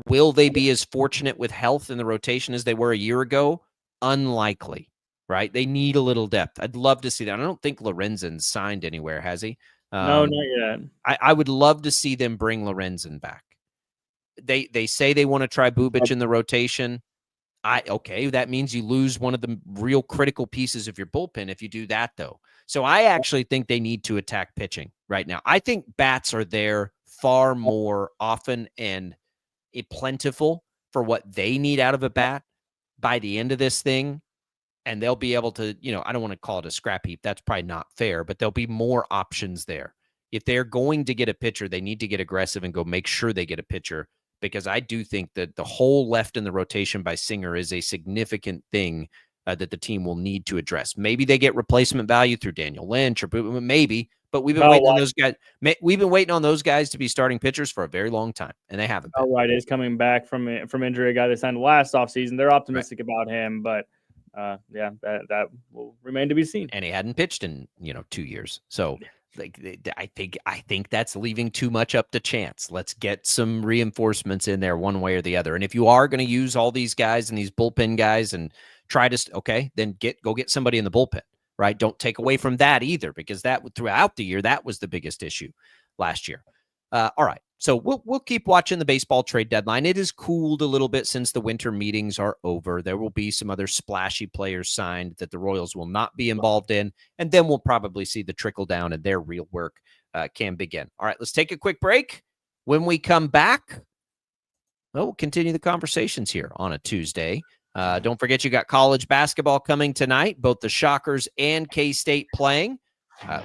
Will they be as fortunate with health in the rotation as they were a year ago? Unlikely, right? They need a little depth. I'd love to see that. I don't think Lorenzen's signed anywhere, has he?
No, not yet.
I would love to see them bring Lorenzen back. They say they want to try Bubic in the rotation. Okay, that means you lose one of the real critical pieces of your bullpen if you do that, though. So I actually think they need to attack pitching right now. I think bats are there far more often and plentiful for what they need out of a bat by the end of this thing. And they'll be able to, I don't want to call it a scrap heap. That's probably not fair, but there'll be more options there. If they're going to get a pitcher, they need to get aggressive and go make sure they get a pitcher, because I do think that the hole left in the rotation by Singer is a significant thing that the team will need to address. Maybe they get replacement value through Daniel Lynch or maybe, but we've been waiting on those guys. We've been waiting on those guys to be starting pitchers for a very long time, and they haven't been.
White is coming back from injury. A guy they signed last offseason. They're optimistic about him, but that will remain to be seen.
And he hadn't pitched in 2 years, so I think that's leaving too much up to chance. Let's get some reinforcements in there one way or the other. And if you are going to use all these guys and these bullpen guys and try to then go get somebody in the bullpen, right? Don't take away from that either, because that throughout the year that was the biggest issue last year. All right. So we'll keep watching the baseball trade deadline. It has cooled a little bit since the winter meetings are over. There will be some other splashy players signed that the Royals will not be involved in, and then we'll probably see the trickle down and their real work can begin. All right, let's take a quick break. When we come back, we'll continue the conversations here on a Tuesday. Don't forget you got college basketball coming tonight, both the Shockers and K-State playing.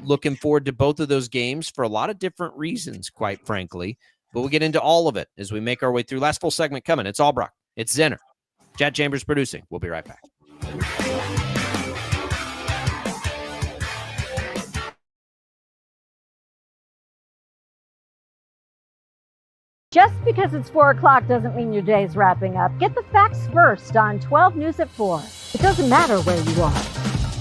Looking forward to both of those games for a lot of different reasons, quite frankly. But we'll get into all of it as we make our way through. Last full segment coming. It's Albrock. It's Zenner. Chad Chambers producing. We'll be right back.
Just because it's 4 o'clock doesn't mean your day's wrapping up. Get the facts first on 12 News at 4. It doesn't matter where you are.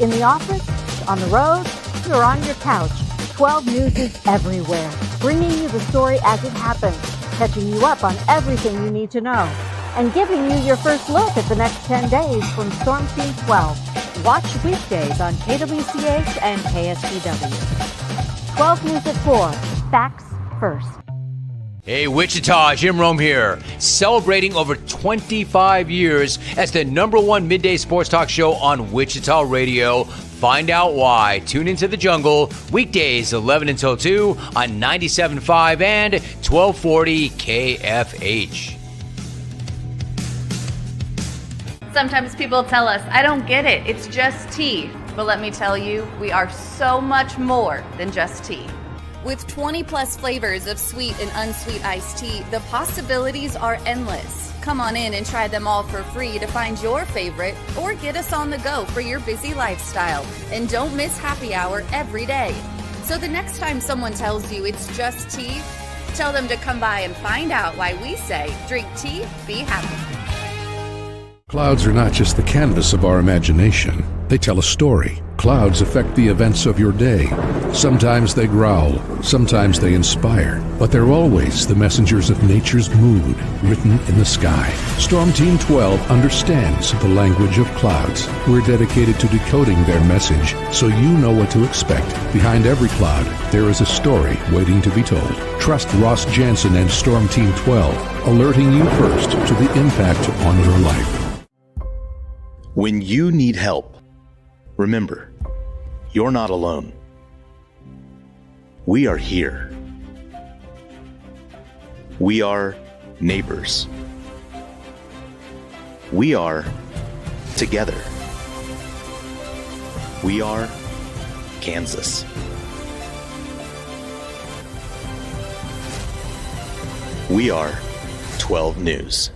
In the office, on the road, or on your couch, 12 News is everywhere, bringing you the story as it happens, catching you up on everything you need to know, and giving you your first look at the next 10 days from Storm Team 12. Watch weekdays on KWCH and KSPW. 12 News at 4. Facts first.
Hey, Wichita, Jim Rome here, celebrating over 25 years as the #1 midday sports talk show on Wichita Radio. Find out why. Tune into the jungle, weekdays 11 until 2 on 97.5 and 1240 KFH.
Sometimes people tell us, I don't get it, it's just tea. But let me tell you, we are so much more than just tea. With 20 plus flavors of sweet and unsweet iced tea, the possibilities are endless. Come on in and try them all for free to find your favorite, or get us on the go for your busy lifestyle. And don't miss happy hour every day. So the next time someone tells you it's just tea, tell them to come by and find out why we say, drink tea, be happy.
Clouds are not just the canvas of our imagination. They tell a story. Clouds affect the events of your day. Sometimes they growl, sometimes they inspire, but they're always the messengers of nature's mood, written in the sky. Storm Team 12 understands the language of clouds. We're dedicated to decoding their message so you know what to expect. Behind every cloud, there is a story waiting to be told. Trust Ross Jansen and Storm Team 12, alerting you first to the impact on your life.
When you need help, remember, you're not alone. We are here. We are neighbors. We are together. We are Kansas. We are 12 News.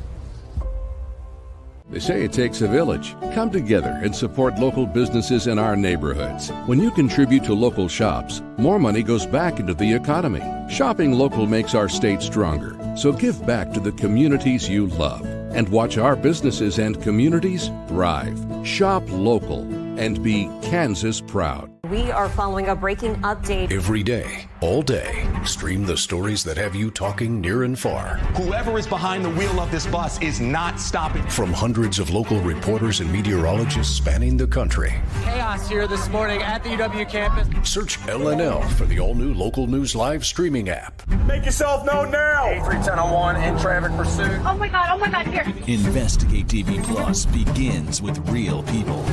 They say it takes a village. Come together and support local businesses in our neighborhoods. When you contribute to local shops, more money goes back into the economy. Shopping local makes our state stronger. So give back to the communities you love and watch our businesses and communities thrive. Shop local and be Kansas proud.
We are following a breaking update.
Every day, all day, stream the stories that have you talking near and far.
Whoever is behind the wheel of this bus is not stopping.
From hundreds of local reporters and meteorologists spanning the country.
Chaos here this morning at the UW campus.
Search LNL for the all-new Local News Live streaming app.
Make yourself known now.
310-01 in traffic pursuit.
Oh my God, here.
Investigate TV Plus begins with real people.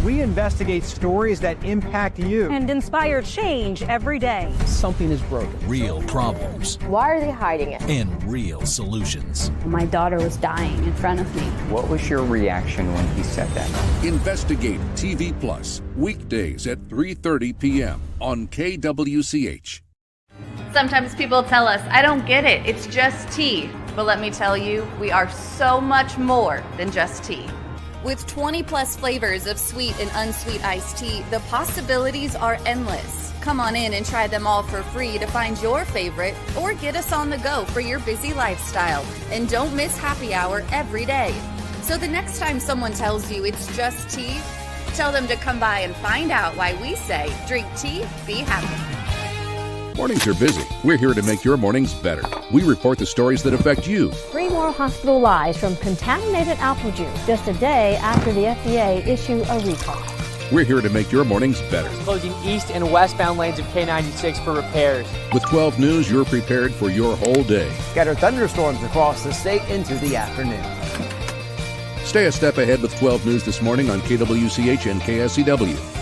We investigate stories that impact you.
And inspire change every day.
Something is broken.
Real problems
Why are they hiding it?
and real solutions.
My daughter was dying in front of me.
What was your reaction when he said that?
Investigate TV Plus, weekdays at 3:30 p.m. on KWCH.
Sometimes people tell us, I don't get it, it's just tea. But let me tell you, we are so much more than just tea. With 20 plus flavors of sweet and unsweet iced tea, the possibilities are endless. Come on in and try them all for free to find your favorite or get us on the go for your busy lifestyle. And don't miss happy hour every day. So the next time someone tells you it's just tea, tell them to come by and find out why we say drink tea, be happy.
Mornings are busy. We're here to make your mornings better. We report the stories that affect you.
3 more hospital lies from contaminated apple juice just a day after the FDA issue a recall.
We're here to make your mornings better.
Closing east and westbound lanes of K96 for repairs.
With 12 News, you're prepared for your whole day.
Scattered thunderstorms across the state into the afternoon.
Stay a step ahead with 12 News this morning on KWCH and KSCW.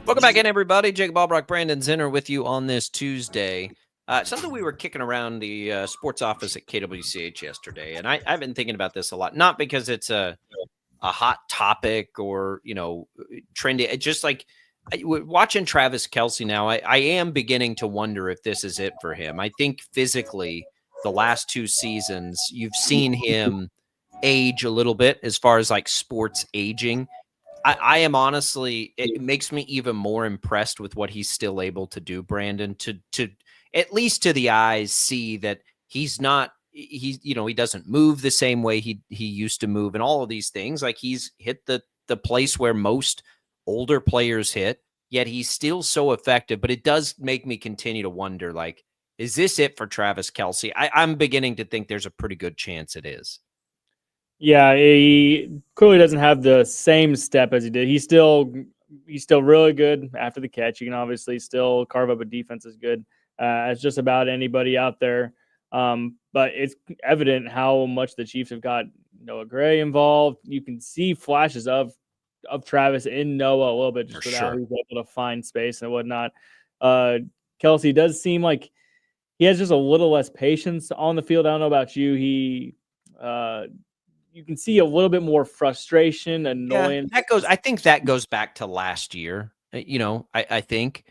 Welcome back in, everybody. Jacob Albrock, Brandon Zinner with you on this Tuesday. Something we were kicking around the sports office at KWCH yesterday, and I've been thinking about this a lot, not because it's a hot topic or, trendy. It's just like watching Travis Kelce now, I am beginning to wonder if this is it for him. I think physically, the last 2 seasons, you've seen him age a little bit as far as like sports aging. I am honestly, it makes me even more impressed with what he's still able to do, Brandon, to at least to the eyes see that he doesn't move the same way he used to move and all of these things. Like he's hit the place where most older players hit, yet he's still so effective. But it does make me continue to wonder, like, is this it for Travis Kelce? I'm beginning to think there's a pretty good chance it is.
Yeah, he clearly doesn't have the same step as he did. He's still really good after the catch. He can obviously still carve up a defense as good as just about anybody out there. But it's evident how much the Chiefs have got Noah Gray involved. You can see flashes of Travis in Noah a little bit just with how he's able to find space and whatnot. Kelce does seem like he has just a little less patience on the field. I don't know about you. You can see a little bit more frustration, annoyance.
Yeah, I think that goes back to last year. I think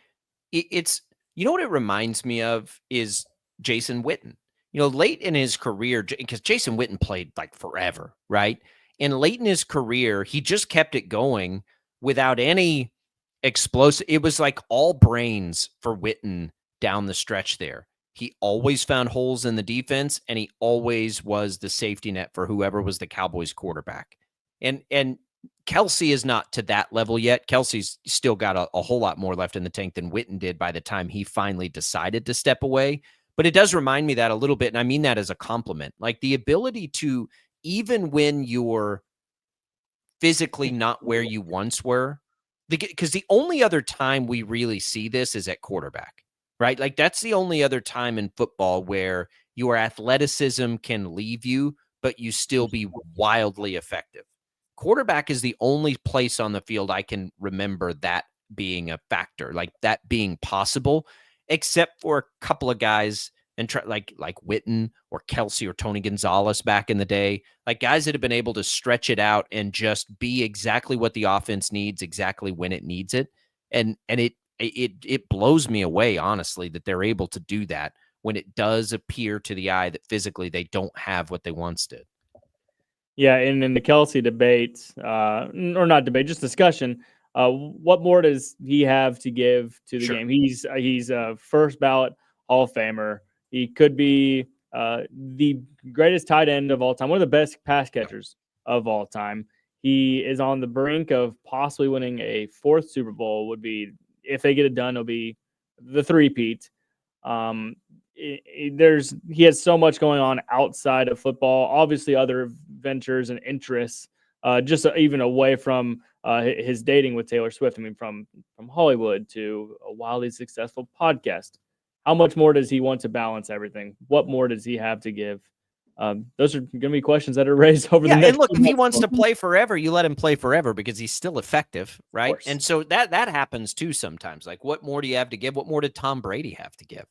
it's, what it reminds me of is Jason Witten. Late in his career, because Jason Witten played like forever, right? And late in his career, he just kept it going without any explosive. It was like all brains for Witten down the stretch there. He always found holes in the defense, and he always was the safety net for whoever was the Cowboys quarterback. And Kelce is not to that level yet. Kelsey's still got a whole lot more left in the tank than Witten did by the time he finally decided to step away. But it does remind me that a little bit, and I mean that as a compliment. Like the ability to, even when you're physically not where you once were, because the only other time we really see this is at quarterback. Right? Like that's the only other time in football where your athleticism can leave you, but you still be wildly effective. Quarterback is the only place on the field I can remember that being a factor, like that being possible, except for a couple of guys and like Witten or Kelsey or Tony Gonzalez back in the day, like guys that have been able to stretch it out and just be exactly what the offense needs, exactly when it needs it. And it blows me away, honestly, that they're able to do that when it does appear to the eye that physically they don't have what they once did.
Yeah, and in the Kelsey debate, or not debate, just discussion, what more does he have to give to the game? He's a first ballot Hall of Famer. He could be the greatest tight end of all time, one of the best pass catchers of all time. He is on the brink of possibly winning a 4th Super Bowl. Would be, if they get it done, it'll be the three-peat. He has so much going on outside of football, obviously other ventures and interests, just even away from his dating with Taylor Swift. I mean, from Hollywood to a wildly successful podcast. How much more does he want to balance everything? What more does he have to give? Those are going to be questions that are raised over the next.
And look, if he wants to play forever, you let him play forever because he's still effective, right? And so that happens too sometimes. Like, what more do you have to give? What more did Tom Brady have to give?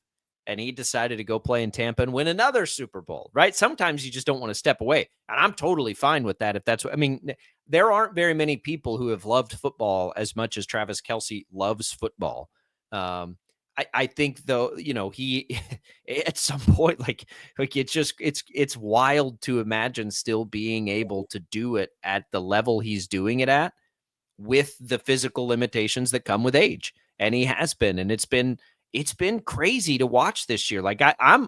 And he decided to go play in Tampa and win another Super Bowl, right? Sometimes you just don't want to step away. And I'm totally fine with that. If that's what, I mean, there aren't very many people who have loved football as much as Travis Kelce loves football. I think though, he at some point, like it's wild to imagine still being able to do it at the level he's doing it at with the physical limitations that come with age. And he has been, and it's been crazy to watch this year. Like I'm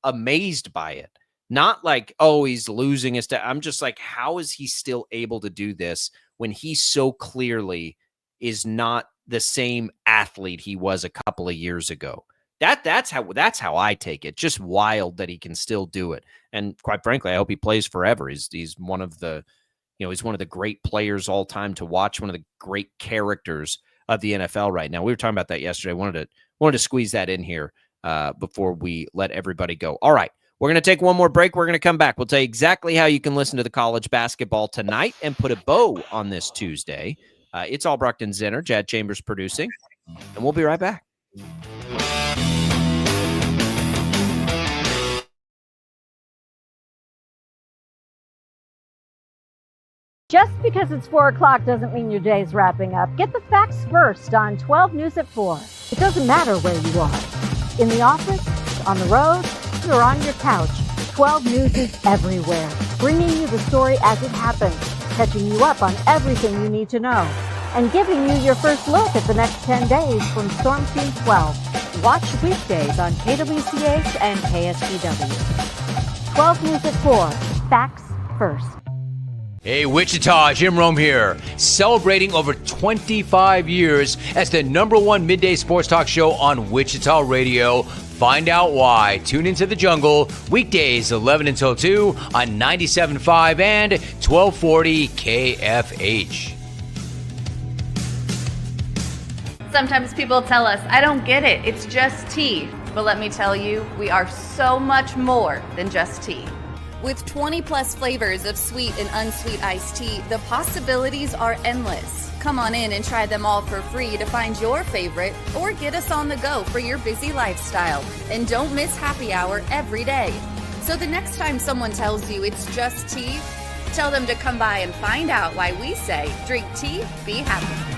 amazed by it. Not like, oh, he's losing his I'm just like, how is he still able to do this when he so clearly is not the same athlete he was a couple of years ago? That's how I take it. Just wild that he can still do it. And quite frankly, I hope he plays forever. He's one of the, he's one of the great players all time to watch, one of the great characters of the NFL right now. We were talking about that yesterday. I wanted to squeeze that in here before we let everybody go. All right, we're going to take one more break. We're going to come back. We'll tell you exactly how you can listen to the college basketball tonight and put a bow on this Tuesday. It's all Brockton Zinner, Jad Chambers producing, and we'll be right back.
Just because it's 4 o'clock doesn't mean your day's wrapping up. Get the facts first on 12 News at 4. It doesn't matter where you are. In the office, on the road, or on your couch, 12 News is everywhere. Bringing you the story as it happens, catching you up on everything you need to know, and giving you your first look at the next 10 days from Storm Team 12. Watch weekdays on KWCH and KSPW. 12 News at 4. Facts first.
Hey, Wichita, Jim Rome here. Celebrating over 25 years as the #1 midday sports talk show on Wichita Radio. Find out why. Tune into the jungle weekdays 11 until 2 on 97.5 and 1240 KFH.
Sometimes people tell us, I don't get it, it's just tea. But let me tell you, we are so much more than just tea. With 20 plus flavors of sweet and unsweet iced tea, the possibilities are endless. Come on in and try them all for free to find your favorite, or get us on the go for your busy lifestyle. And don't miss happy hour every day. So the next time someone tells you it's just tea, tell them to come by and find out why we say, drink tea, be happy.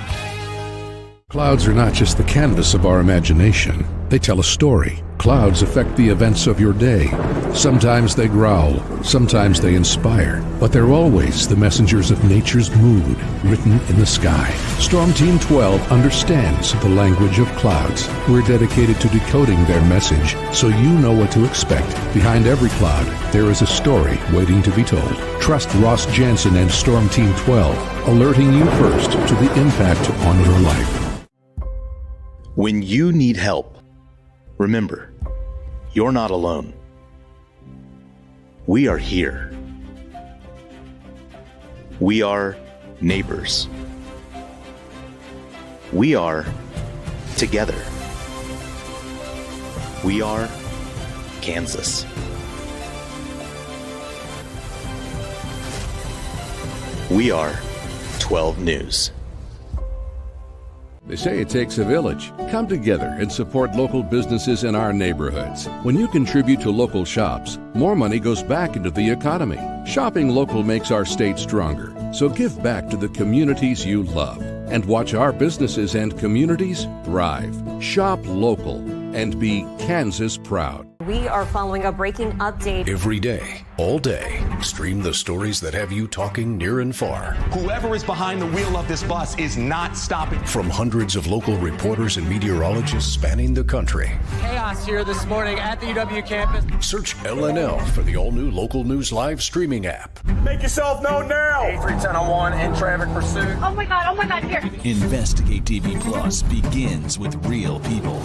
Clouds are not just the canvas of our imagination. They tell a story. Clouds affect the events of your day. Sometimes they growl, sometimes they inspire, but they're always the messengers of nature's mood written in the sky. Storm Team 12 understands the language of clouds. We're dedicated to decoding their message so you know what to expect. Behind every cloud, there is a story waiting to be told. Trust Ross Jansen and Storm Team 12, alerting you first to the impact on your life.
When you need help, remember, you're not alone. We are here. We are neighbors. We are together. We are Kansas. We are 12 News.
They say it takes a village. Come together and support local businesses in our neighborhoods. When you contribute to local shops, more money goes back into the economy. Shopping local makes our state stronger. So give back to the communities you love and watch our businesses and communities thrive. Shop local and be Kansas proud.
We are following a breaking update.
Every day, all day, stream the stories that have you talking near and far.
Whoever is behind the wheel of this bus is not stopping.
From hundreds of local reporters and meteorologists spanning the country.
Chaos here this morning at the UW campus.
Search LNL for the all-new Local News Live streaming app.
Make yourself known now.
310-01 in traffic pursuit.
Oh my God, here.
Investigate TV Plus begins with real people.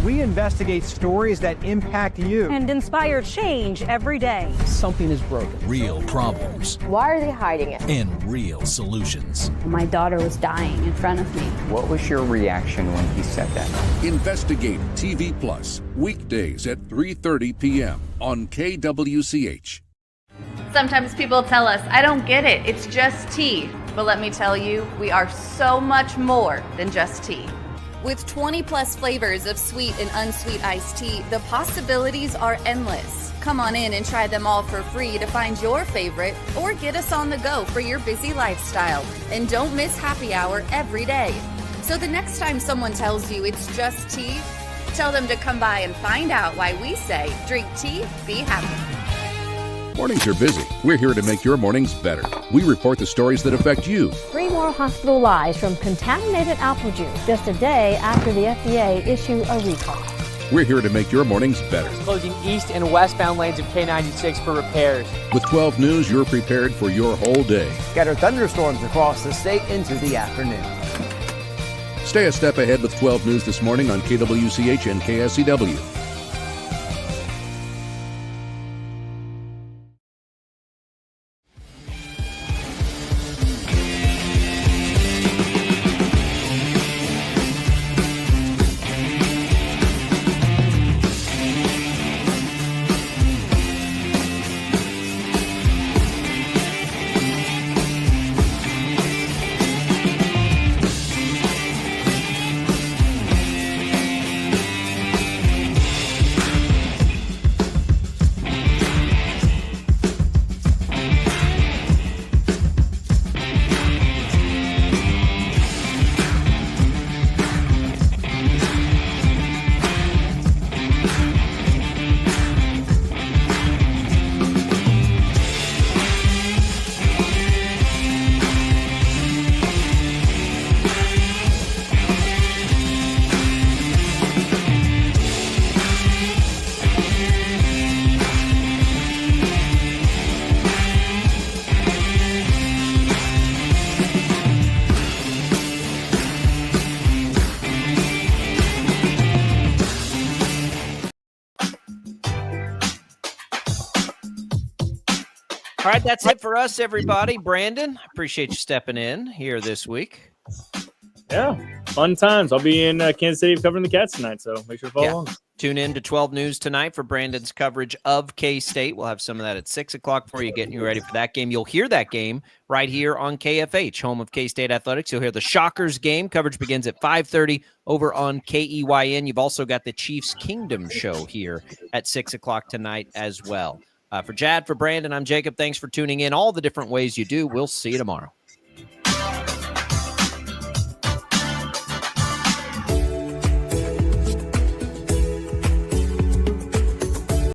We investigate stories that impact you.
And inspire change every day.
Something is broken.
Real problems
Why are they hiding it?
and real solutions.
My daughter was dying in front of me.
What was your reaction when he said that?
Investigate TV Plus, weekdays at 3:30 p.m. on KWCH.
Sometimes people tell us, I don't get it, it's just tea. But let me tell you, we are so much more than just tea. With 20 plus flavors of sweet and unsweet iced tea, the possibilities are endless. Come on in and try them all for free to find your favorite or get us on the go for your busy lifestyle. And don't miss happy hour every day. So the next time someone tells you it's just tea, tell them to come by and find out why we say drink tea, be happy.
Mornings are busy. We're here to make your mornings better. We report the stories that affect you.
3 more hospital lies from contaminated apple juice just a day after the FDA issue a recall.
We're here to make your mornings better.
Closing east and westbound lanes of K96 for repairs.
With 12 News, you're prepared for your whole day.
Scattered thunderstorms across the state into the afternoon.
Stay a step ahead with 12 News this morning on KWCH and KSCW.
All right, that's it for us, everybody. Brandon, appreciate you stepping in here this week.
Yeah, fun times. I'll be in Kansas City covering the Cats tonight, so make sure to follow along.
Tune in to 12 News tonight for Brandon's coverage of K-State. We'll have some of that at 6 o'clock for you, getting you ready for that game. You'll hear that game right here on KFH, home of K-State Athletics. You'll hear the Shockers game. Coverage begins at 5:30 over on KEYN. You've also got the Chiefs Kingdom show here at 6 o'clock tonight as well. For Jad, for Brandon, I'm Jacob. Thanks for tuning in all the different ways you do. We'll see you tomorrow.